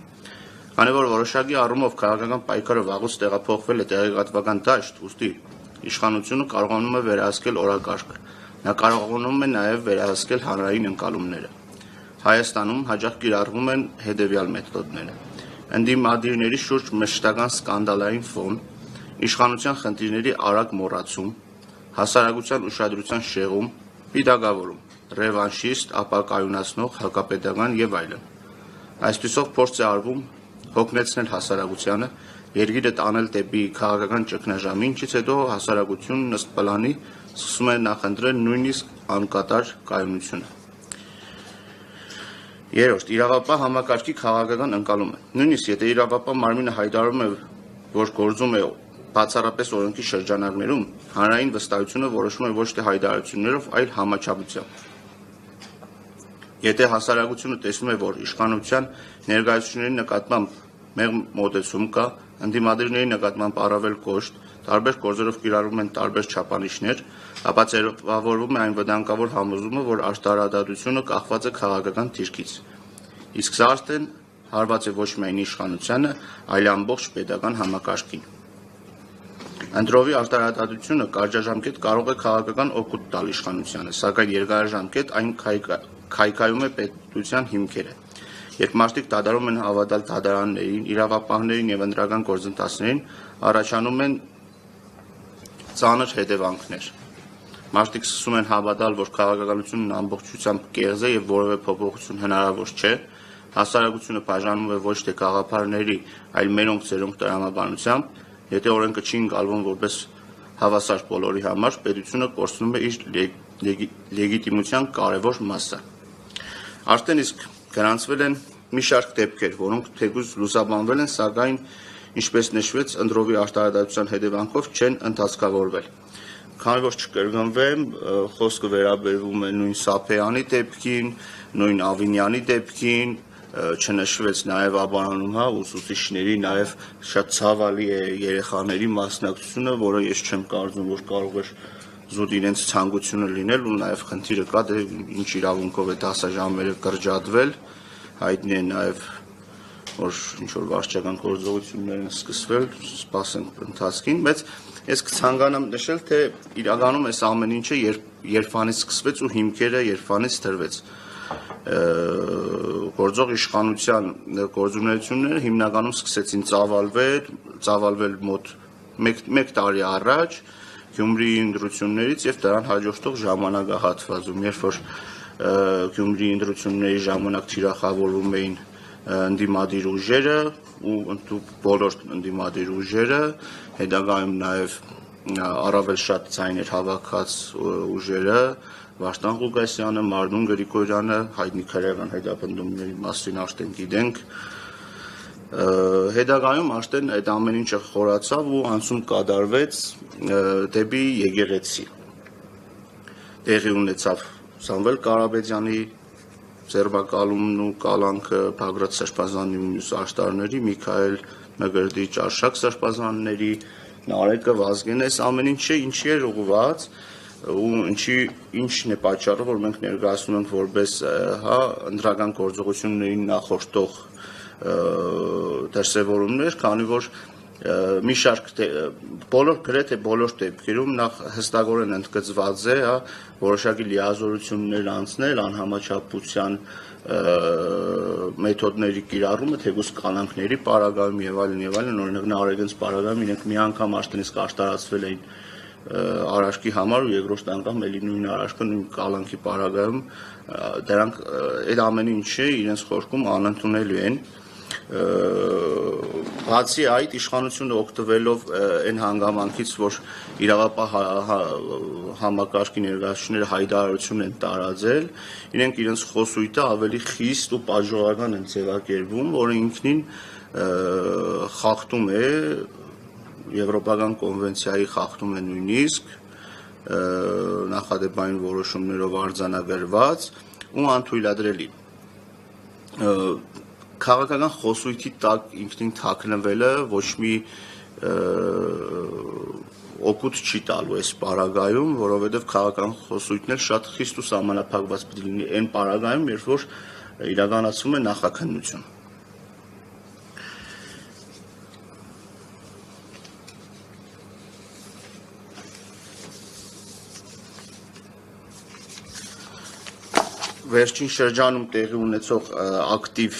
Քանի որ որոշակի առումով քաղաքական պայքարը վաղուց տեղափոխվել է տեղեկատվական դաշտ, ուստի իշխանությունը կարողանում է վերահսկել օրակարգը, նա կարողանում է նաև վերահսկել հանրային ընկալումները։ Հայաստանում հաճախ կիրառվում են հետևյալ մեթոդները՝ ընդդիմադիրների շուրջ մշտական սկանդալային ֆոն, իշխանության խնդիրների արագ մոռացում, հասարակության ուշադրության շեղում, պիտակավորում, ռևանշիստ, ապակայունացնող, հակապետական եւ այլն։ Այսպիսով փորձ է արվում հոգնեցնել հասարակությանը, երկիրը տանել դեպի քաղաքական ճգնաժամի, ինչից հետո հասարակությունն ըստ պլանի սկսում է նախընտրել նույնիսկ անկատար կայունությունը։ Երրորդ, իրավապահ համակարգի քաղաքական ընկալումը։ Նույնիսկ եթե իրավապահ մարմինը հայտարարում է, որ գործում է բացառապես օրենքի շրջանակներում, հանրային վստահությունը որոշվում է ոչ թե հայտարարություններով, այլ համաչափությամբ։ Եթե հասարակությունը տեսնում է, որ իշխանության ներկայացուցիչների նկատմամբ մեղմ մոտեցում կա, ընդդիմադիրների նկատմամբ առավել կոշտ, տարբեր գործերով կիրառվում են տարբեր չափանիշներ, ապա ձևավորվում է այն վտանգավոր համոզումը, որ արտարադատությունը կախված է քաղաքական դիրքից։ Իսկ սա արդեն հարված է ոչ միայն իշխանությանը, այլ ամբողջ պետական համակարգին։ Ընտրովի արտարադատությունը կարճաժամկետ կարող է քաղաքական օգուտ տալ իշխանությանը, սակայն երկարաժամկետ այն քայքայում է պետության հիմքերը։ Երբ մարդիկ դադարում են հավատալ դատարաններին, իրավապահներին եւ ընտրական գործընթացներին, առաջանում են ծանր հետևանքներ։ Մարդիկ սկսում են հավատալ, որ քաղաքականությունն ամբողջությամբ կեղծ է եւ որևէ փոփոխություն հնարավոր չէ։ Հասարակությունը բաժանում է ոչ թե գաղափարների, այլ մերոնք ծերոնք տրամաբանությամբ, եթե օրենքը չի ընկալվում որպես հավասար բոլորի համար, պետությունը կորցնում է իր լեգիտիմության կարևոր մասը։ Արդեն իսկ գրանցվել են մի շարք դեպքեր, որոնք թեկուզ լուսաբանվել են, սակայն ինչպես նշվեց, ընտրովի արտահայտության հետևանքով չեն ընդհանցկավորվել։ Քանի որ չկրկնվեմ, խոսքը վերաբերվում է նույն Սափեյանի դեպքին, նույն Ավինյանի դեպքին, չնշվեց նաև Աբանանում, ուսուցիչների, նաև շատ ցավալի է երեխաների մասնակցությունը, որը ես չեմ կարծում, որ կարող էր զուտ իրենց ցանկությունը լինել, ու նաև խնդիրը կա, դե ինչ իրավունքով է դասաժամերը կրճատվել, հայտնի է նաև որ ինչ-որ վարչական գործողություններ են սկսվել, սպասենք ընթացքին, բայց ես կցանկանամ նշել, թե իրականում այս ամեն ինչը երբանից սկսվեց ու հիմքերը երբանից դրվեց։ Գործող իշխանության գործունեությունները հիմնականում սկսեցին ծավալվել մոտ մեկ տարի առաջ Գյումրիի ընտրություններից եւ դրան հաջորդող ժամանակահատվածում, երբ որ Գյումրիի ընտրությունների ժամանակ թիրախավորվում էին ընդդիմադիր ուժերը ու բոլոր ընդդիմադիր ուժերը, հետագայում նաև առավել շատ ձայներ հավաքած ուժերը, Վարդան Ղուկասյանը, Մարդուն Գրիգորյանը, հայտնի քրեական հետապնդումների մասին արդեն գիտենք, հետագայում արդեն այդ ամեն ինչը խորացավ ու անցում կատարվեց դեպի եկեղեցի։ Տեղի ունեցավ Սամվել Կարապետյանի ձերբակալումն ու կալանքը, Բագրատ Սրբազանի ու մյուս աշտարների, Միքայել Մգրդի Ճարշակ Սրբազանների, Նարեկը Վազգենը, այս ամեն ինչը ինչի էր ուղղված ու ինչն է պատճառը, որ մենք ներկայացնում ենք որպես ընտրական գործողություններին նախորդող դրսևորումներ, քանի որ մի շարք գրեթե բոլոր դեպքերում նախ հստակորեն ընդգծված է որոշակի լիազորություններ անցնել անհամաչափության մեթոդների կիրառումը թեկուզ կանանքների պարագայում եւ այլն, օրինակ Նարեկենց պարագայում իրենք մի անգամ արդեն իսկ արտարացվել էին արաշկի համար ու երկրորդ անգամ էլի նույն արաշկը նույն կալանքի պարագայում դրանք այդ ամեն ինչը իրենց խորքում անընդունելի են բացի այդ իշխանությունը օգտվելով այն հանգամանքից, որ իրավապահ համակարգի ներկայացուցիչները հայտարարություն են տարածել, իրենք իրենց խոսույթը ավելի խիստ ու պատժողական են ձևակերպում, որը ինքնին խախտում է Եվրոպական կոնվենցիայի խախտում է նույնիսկ նախադեպային որոշումներով արձանագրված ու անթույլատրելի քաղաքական խոսույթի տակ ինքնին թաքնվելը ոչ մի օգուտ չի տալու այս պարագայում, որովհետև քաղաքական խոսույթն էլ շատ խիստ ու սահմանափակված պետք է լինի այն պարագայում, երբ որ իրականացվում է նախաքննություն։ Վերջին շրջանում տեղի ունեցող ակտիվ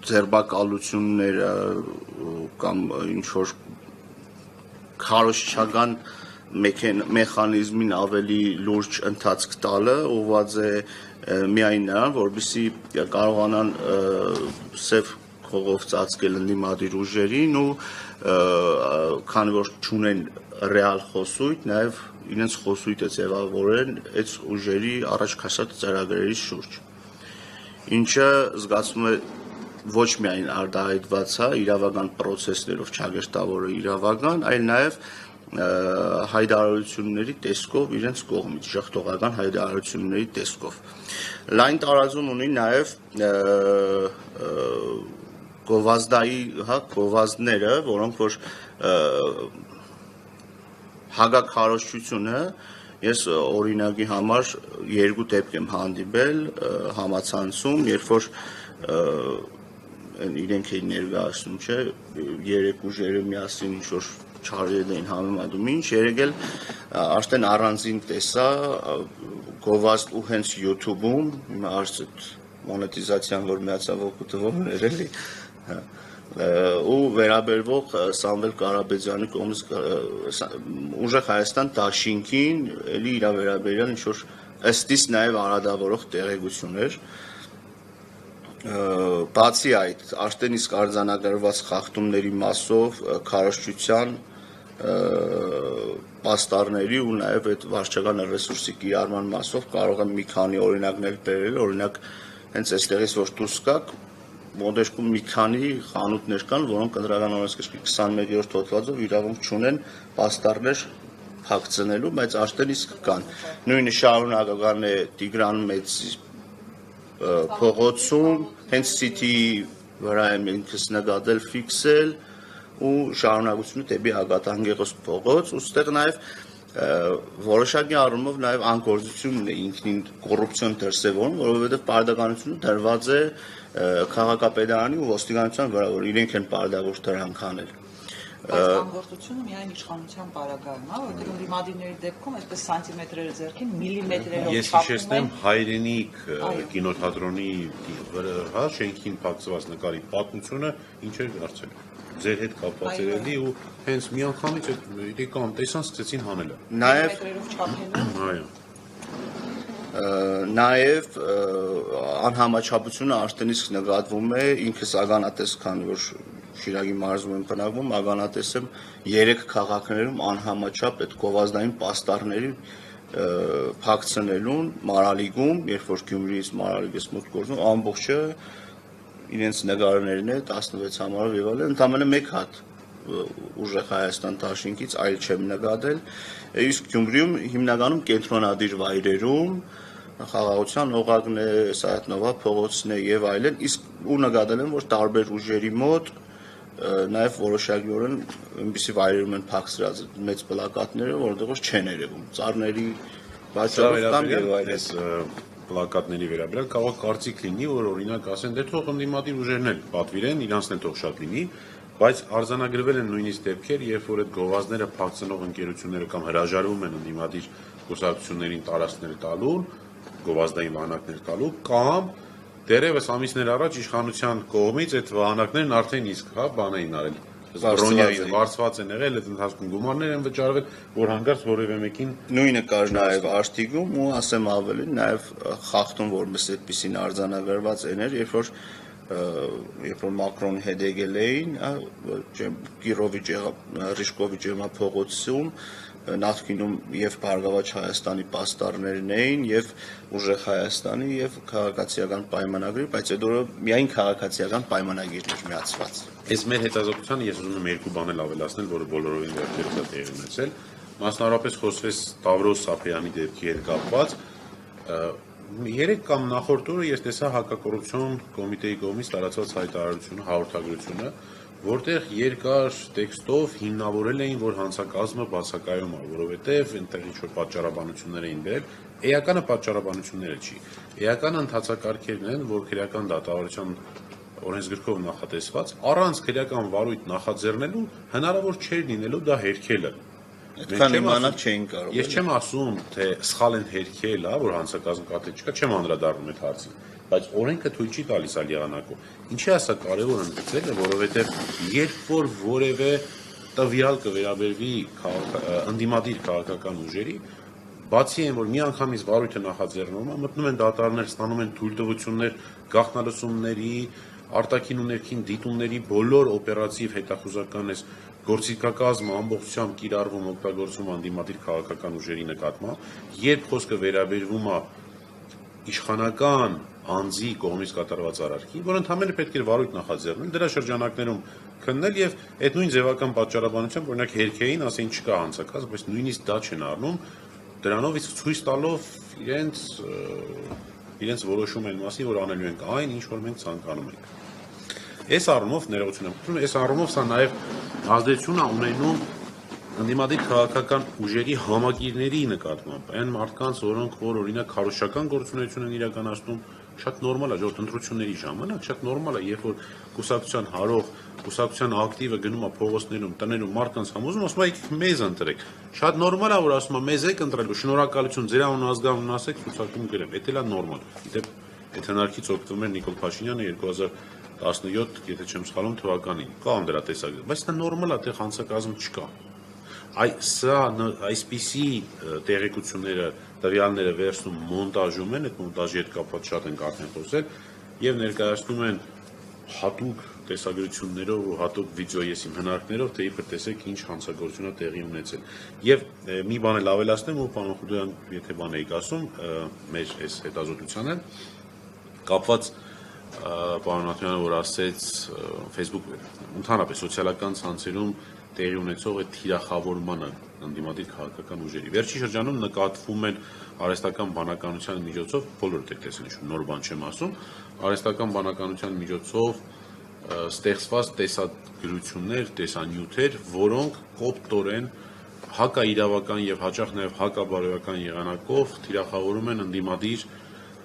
ձերբակալությունները կամ ինչ-որ քարոզչական մեխանիզմին ավելի լուրջ ընթացք տալը ուղղված է միայն նրան, որպեսզի կարողանան սև քողով ծածկել ընդդիմադիր ուժերին ու քանի որ չունեն ռեալ խոսույթ, նաև իրենց խոսույթը ձևավորեն այդ ուժերի առաջ քաշած ծրագրերի շուրջ, ինչը զգացվում է ոչ միայն արտահայտված իրավական պրոցեսներով չագերտավորը իրավական, այլ նաև հայտարարությունների տեսքով իրենց կողմից, ժխտողական հայտարարությունների տեսքով։ Լայն տարածում ունի նաև գովազդները, որոնք որ հագաքարոզչությունը, ես օրինակի համար երկու դեպք եմ հանդիպել համացանցում, երբ որ իրենք էին ներկայացնում, չէ, երեք ուժերը միասին ինչ-որ չարիդ էին համեմատում, ինչ երեք էլ արդեն առանձին տեսա գովազդ ու հենց YouTube-ում, հիմա արս այդ մոնետիզացիան, որ միացավ օգուտվողներ էլի, ու վերաբերվող Սամվել Կարապետյանի կողմից ուժեղ Հայաստան դաշինքին էլի իր վերաբերյալ ինչ որ ըստիս նաև արադավորող տեղեկություններ բացի այդ արդեն իսկ արձանագրված խախտումների մասով քարոզչության պաստառների ու նաև այդ վարչական ռեսուրսի կիրառման մասով կարող եմ մի քանի օրինակներ բերել օրինակ հենց այստեղից որ դուրս գաք մոդեշկում մի քանի խանութներ կան, որոնք ընտրական օրենսգրքի 21-րդ հոդվածով իրավունք չունեն պաստառներ փակցնելու, բայց արդեն իսկ կան։ Նույնը շարունակական է Տիգրան Մեծի փողոցում, հենց City-ի վրա եմ ինքս նկատել ֆիքսել ու շարունակությունը դեպի Հակատանգեղոս փողոց, ու ստեղ նաև որոշակի առումով նաև անկորձությունն է ինքնին կոռուպցիոն դրսևորում, որովհետև պարտականությունը դրված է քաղաքապետարանի ու ոստիկանության վրա, որ իրենք են պարտավոր դրանք անել։ Բայց անգործությունը միայն իշխանության պարագայում, հա, որտեղ դիմադիրների դեպքում այսպես սանտիմետրերը ձեռքին միլիմետրերով Ես հիշեցնեմ հայրենիք կինոթատրոնի հա շենքին փակցված նկարի պատմությունը ինչ էր դարձել։ Ձեր հետ կապված երևի ու հենց միանգամից այդ իրական տեսան սկսեցին հանելը։ Նաև անհամաչափությունը արդեն իսկ նկատվում է ինքս ականատես քանի որ Շիրակի մարզում եմ բնակվում, ականատես եմ 3 քաղաքներում անհամաչափ այդ գովազդային պաստառների փակցնելուն Մարալիգում, երբ որ Գյումրիից Մարալիգից մոտ գործում, ամբողջը իրենց նկարներն է 16 համարով եւ այլն, ընդամենը մեկ հատ ուժեղ Հայաստան դաշինքից այլ չեմ նկատել, իսկ Գյումրիում հիմնականում կենտրոնադիր վայրերում խաղաղության օղակն է, Սայաթնովա փողոցն է եւ այլն, իսկ ու նկատել եմ որ տարբեր ուժերի մոտ նաև որոշակիորեն այնպիսի վայրերում են փակցրած մեծ պլակատները, որտեղով չեն երևում։ Ծառների վաճառով կամ եւ այլն։ Պլակատների վերաբերյալ կարող կարծիք լինի, որ օրինակ ասեն, դե թող ընդդիմադիր ուժերն էլ պատվիրեն, իրանցն էլ թող շատ լինի, բայց արձանագրվել են նույնիսկ դեպքեր, երբ որ այդ գովազդները փակցնող ընկերությունները կամ հրաժարվում են ընդդիմադիր կուսակցություններին տարածքներ տալու, գովազդային վահանակներ տալու, կամ դերևս ամիսներ առաջ իշխանության կողմից այդ վահանակներն արդեն իսկ հա բան էին արել վարձված են եղել, այդ ընթացքում գումարներ են վճարվել, որ հանկարծ որևէ մեկին նույնը կար նաև Աշտիկում ու ասեմ ավելին նաև խախտում որպես այդպեսին արձանագրված էներ, երբ որ Մակրոնի հետ եկել էին, Կիրովի Ռիշկովի ջերմափողոցում նախկինում եւ Բարգավաճ Հայաստանի պաստառներն էին եւ ուժեղ Հայաստանի եւ քաղաքացիական պայմանագրի, բայց այդ օրը միայն քաղաքացիական պայմանագիրն էր միացված։ Այս մեր հետազոտությանը ես ուզում եմ երկու բան էլ ավելացնել, որը բոլորովին վերջերս է տեղի ունեցել։ Մասնավորապես խոսվեց Տավրոս Սափյանի դեպքի հետ կապված։ 3 կամ նախորդ օրը ես տեսա հակակոռուպցիոն կոմիտեի կողմից տարածված հայտարարությունը, հաղորդագրությունը, որտեղ երկար տեքստով հիմնավորել էին, որ հանցակազմը բացակայում է, որովհետև այնտեղ ինչ-որ պատճառաբանություններ էին բերել, էականը պատճառաբանությունները չի։ Էականը ընթացակարգերն են, որ քրեական դատավարության օրենսգրքով նախատեսված, առանց քրեական վարույթ նախաձեռնելու հնարավոր չէր լինելու դա հերքելը։ Այդքան իմանալ չէին կարող։ Ես չեմ ասում, թե սխալ են հերքել, հա, որ հանցակազմ կատել չկա, չեմ անդրադառնում այդ հարցին, բայց օրենքը թույլ չի տալիս այլ եղանակով։ Ինչի է սա կարևոր ընդգծելը, որովհետև երբ որ որևէ տվյալ կվերաբերվի ընդդիմադիր քաղաքական ուժերի, բացի այն, որ միանգամից վարույթը նախաձեռնում է, մտնում են դատարաններ, ստանում են թույլտվություններ գաղտնալսումների, արտաքին ու ներքին դիտումների բոլոր օպերատիվ հետախուզական գործիքակազմը ամբողջությամբ կիրառվում օգտագործում ընդդիմադիր քաղաքական ուժերի նկատմամբ, երբ խոսքը վերաբերվում է իշխանական անձի կողմից կատարված արարքի, որ ընդհանրապես պետք է վարույթ նախաձեռնել, դրա շրջանակներում քննել եւ այդ նույն ձևական պատճառաբանությամբ, օրինակ հերքեին, ասեն չկա հանցակազմ, բայց նույնիսկ դա չեն առնում, դրանով իսկ ցույց տալով իրենց որոշում են մասին, որ անելու ենք այն, ինչ որ մենք ցանկանում ենք։ Այս առումով ներողություն եմ խնդրում, այս առումով սա նաև ազդեցություն է ունենում ընդդիմադիր քաղաքական ուժերի համակիրների նկատմամբ, այն մարդկանց, որոնք որ օրինակ քարոզչական գործունեություն են իրականացնում, շատ նորմալ է, ժողովրդ ընտրությունների ժամանակ, շատ նորմալ է, երբ որ կուսակցության հարող, կուսակցության ակտիվը գնում է փողոցներում, տներում մարդկանց համոզում, ասում է եք մեզ ընտրեք։ Շատ նորմալ է, որ ասում է մեզ եք ընտրելու, շնորհակալություն, ձեր անուն ազգանուն ասեք, ցուցակում գրեմ, դա էլ է նորմալ։ Իդեպ այդ հնարքից օգտվում էր Նիկոլ Փաշինյանը 17, եթե չեմ սխալվում, թվականին։ Կա դրա տեսակետը, բայց դա նորմալ է, այդտեղ հանցակազմ չկա։ Սա այսպիսի տեղեկությունները, տվյալները վերցնում մոնտաժում են, այդ մոնտաժի հետ կապված շատ ենք արդեն խոսել, եւ ներկայացնում են հատուկ տեսագրություններով ու հատուկ վիդեո ես իմ հնարքներով, թե իբր տեսեք ինչ հանցագործություն է տեղի ունեցել։ Եվ մի բան էլ ավելացնեմ, որ պարոն Խուդոյան, եթե բան եք ասում, մեր այս հետազոտությանը կապված պարոն Աթոյանը, որ ասեց Facebook ընդհանրապես սոցիալական ցանցերում տեղի ունեցող այդ թիրախավորմանը ընդդիմադիր քաղաքական ուժերի։ Վերջի շրջանում նկատվում են արհեստական բանականության միջոցով, բոլորդ եք տեսել, ինչ նոր բան չեմ ասում, արհեստական բանականության միջոցով ստեղծված տեսագրություններ, տեսանյութեր, որոնք կոպտորեն հակաիրավական եւ հաճախ նաեւ հակաբարոյական եղանակով թիրախավորում են ընդդիմադիր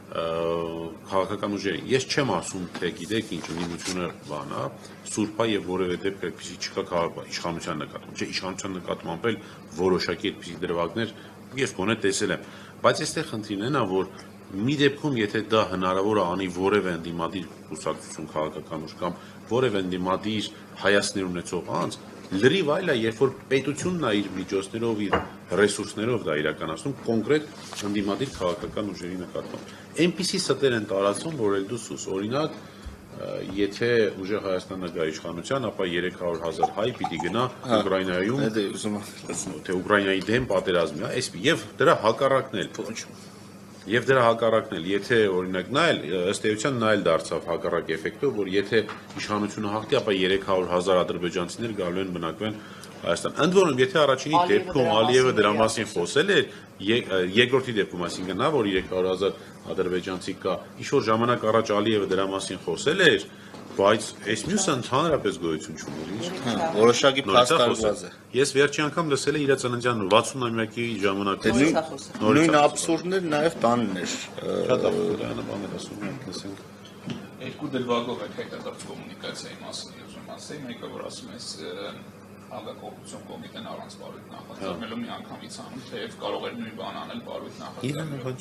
քաղաքական ուժերին։ Ես չեմ ասում, թե գիտեք ինչ ընդդիմությունը բան է, սուրբ է եւ որևէ դեպք այդպեսի չկա իշխանության նկատմամբ։ Չէ, իշխանության նկատմամբ էլ որոշակի այդպիսի դրվագներ ես գոնե տեսել եմ, բայց այստեղ խնդիրն է, որ մի դեպքում, եթե դա հնարավոր է անի որևէ ընդդիմադիր կուսակցություն քաղաքական ուժ կամ որևէ ընդդիմադիր հայացքներ ունեցող անձ, լրիվ այլ է, երբ որ պետությունն է իր միջոցներով, իր ռեսուրսներով դա իրականացնում կոնկրետ ընդդիմադիր քաղաքական ուժերի նկատմամբ։ Այնպիսի ստեր են տարածում, որ էլ դու սուս, օրինակ, եթե ուժեղ Հայաստանը գա իշխանության, ապա 300,000 հայ պիտի գնա Ուկրաինայում, թե Ուկրաինայի դեմ պատերազմի, եւ դրա հակառակն էլ Եվ դրա հակառակն էլ, եթե օրինակ նա էլ ըստ էության նա էլ դարձավ հակառակ էֆեկտով, որ եթե իշխանությունը հաղթի, ապա 300,000 ադրբեջանցիներ գալու են բնակվեն Հայաստան։ Ընդ որում, եթե առաջինի դեպքում Ալիևը դրա մասին խոսել էր, երկրորդի դեպքում, այսինքն նա, որ 300,000 ադրբեջանցի կա, ինչ-որ ժամանակ առաջ Ալիևը դրա մասին խոսել էր, բայց այս մյուսը ընդհանրապես գոյություն չուներ։ Որոշակի փաստարկված է։ Ես վերջի անգամ լսել եմ իր ծննդյան 60-ամյակի ժամանակ։ Նույն абսուրդներ նաև բանն էր։ Շատ ապսուրդանը բաներ ասում են, լսենք։ Երկու դրվագով է հետադարձ կոմունիկացիայի մասին ուզում ասել, մեկը որ ասում ես հակակոռուպցիոն կոմիտեն առանց բարույթ նախաձեռնելու մի անգամից անում, թեև կարող էր նույն բան անել բարույթ նախաձեռնելու։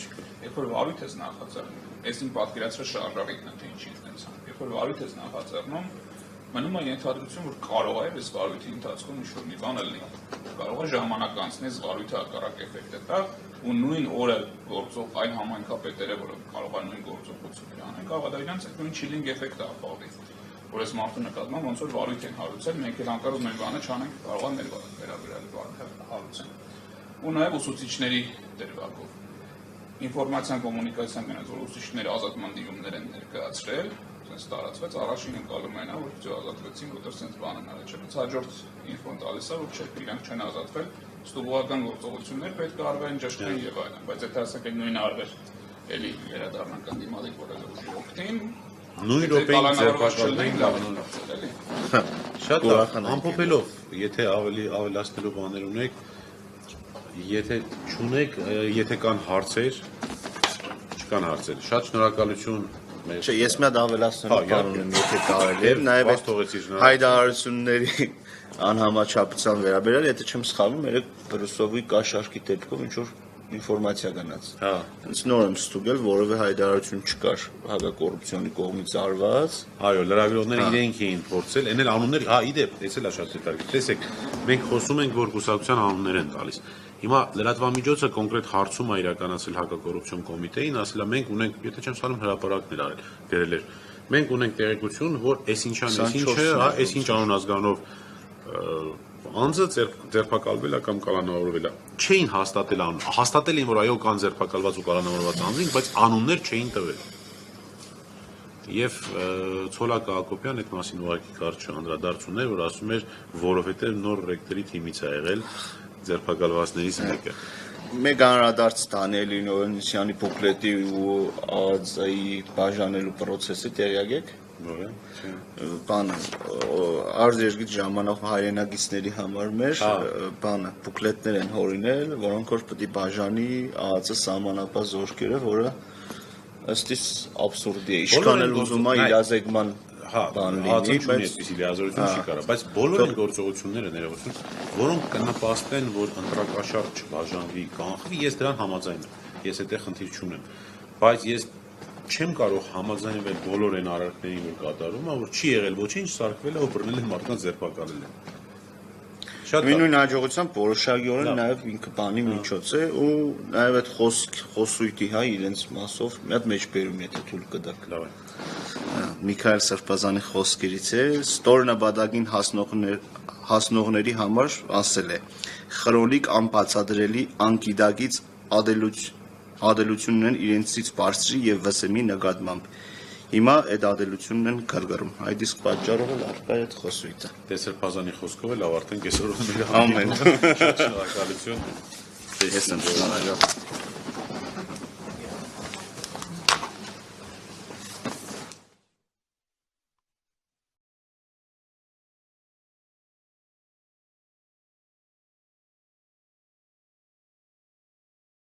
Երբ որ բարույթ ես նախաձեռնում, այս իմ պատկերացրած շարժառիթն է, թե ինչի ինձ անում։ Երբ որ բարույթ ես նախաձեռնում, մնում է ենթադրություն, որ կարող է այս բարույթի ընթացքում ինչ-որ մի բան լինի։ Կարող է ժամանակ անցնել բարույթը հակառակ էֆեկտ տա ու նույն օրը գործող այլ համայնքապետերը, որը կարող է նույն գործողությունները անեն, կարող է դա իրենց այդ նույն chilling էֆեկտը ապահովի։ Որ այս մարդու նկատմամբ ոնց որ բարույթ են հարուցել, մենք էլ անկարող մեր բանը չանենք, կարող է մեր վերաբերյալ բանը հարուցեն։ Ու նաև ուսուցիչների դրվագով։ Ինֆորմացիան կոմունիկացիան գնաց, որ ուսուցիչները ազատման դիմումներ են ներկայացրել, sense տարածվեց, առաջին ընկալումը այն է, որ դու ազատվեցին, որտեղ sense բանը առաջացավ։ Հաջորդ ինֆոն տալիս է, որ չէ, իրանք չեն ազատվել, ստուգողական գործողություններ պետք է արվեն, ճշտեն եւ այլն, բայց եթե ասենք այն նույն արվեր, էլի վերադառնանք ընդդիմադիր որևէ ուժի օգտին, նույն րոպեին ձերբակալներին լավն էլի։ Շատ լավ, ամփոփելով, եթե ավելացնելու բաներ ունեք, եթե չունեք, եթե կան հարցեր, չկան հարցեր, շատ շնորհակալություն։ Չէ, ես մի հատ ավելացնելու բան ունեմ, եթե կարելի է, նաև հայտարարությունների անհամաչափության վերաբերյալ, եթե չեմ սխալվում, երեք Բրուսովի կաշառքի դեպքով ինչ որ ինֆորմացիա գնաց։ Հա, ինձ նոր եմ ստուգել, որևէ հայտարարություն չկար հակակոռուպցիոնի կողմից արված։ Այո, լրագրողները իրենք էին փորձել, այն էլ անուններ, հա, իդեպ, էսել է շատ հետաքրքիր։ Տեսեք, մենք խոսում ենք, որ կուսակցության անուններ են տալիս։ Հիմա լրատվամիջոցը կոնկրետ հարցում է իրականացել հակակոռուպցիոն կոմիտեին, ասել է մենք ունենք, եթե չեմ սխալվում, հրապարակներ արել, գրել էր։ Մենք ունենք տեղեկություն, որ այս ինչան, այս ինչը, հա, այս ինչ անուն ազգանով անձը ձերբակալվել է կամ կալանավորվել է։ Չէին հաստատել անուն, հաստատել էին, որ այո կան ձերբակալված ու կալանավորված անձինք, բայց անուններ չէին տվել։ Եվ Ցոլակ Հակոբյան այդ մասին ուղղակի կարճ անդրադարձություններ, որ ասում էր, որովհետև նոր ռեկտորի թիմից է եղել ձերբակալվածներից մեկը։ Մեկ անդրադարձ Դանիելի Նովենիսյանի բուկլետի ու ԱԱԾ-ի բաժանելու process-ը տեղյակ եք։ Բանը արտերկրից ժամանակ հայրենագիցների համար մեր բանը բուկլետներ են հորինել, որոնք որ պետք է բաժանի ԱԱԾ սահմանապահ զորքերը, որը ըստ իս абսուրդ է։ Իշխանել ուզում է իրազեկման բան լինի, բայց լիազորություն չի կարա, բայց բոլոր այն գործողությունները ներողություն, որոնք կնպաստեն, որ ընտրակաշառք չբաժանվի, կանխվի, ես դրան համաձայն եմ։ Ես այդտեղ խնդիր չունեմ, բայց ես չեմ կարող համաձայնվել բոլոր այն արարքներին, որ կատարում է, որ չի եղել ոչինչ, սարքվել է ու բռնել է մարդկանց ձերբակալել է։ Շատ Նույն հաջողությամբ որոշակիորեն նաև ինքը բանի միջոց է ու նաև այդ խոսույթի հա իրենց մասով մի հատ մեջբերում եթե թույլ կտաք։ լավ է։ Միքայել Սրբազանի խոսքերից է ստոր նպատակին հասնողների համար ասել է խրոնիկ անբացատրելի անկիդակից ադելությունն են իրենցից բարձրի եւ վսեմի նկատմամբ հիմա այդ ադելությունն են գրգռում այդ իսկ պատճառով էլ արկա այդ խոսույթը Սրբազանի խոսքով էլ ավարտենք այսօր մեր ամեն շատ շնորհակալություն ես եմ շնորհակալ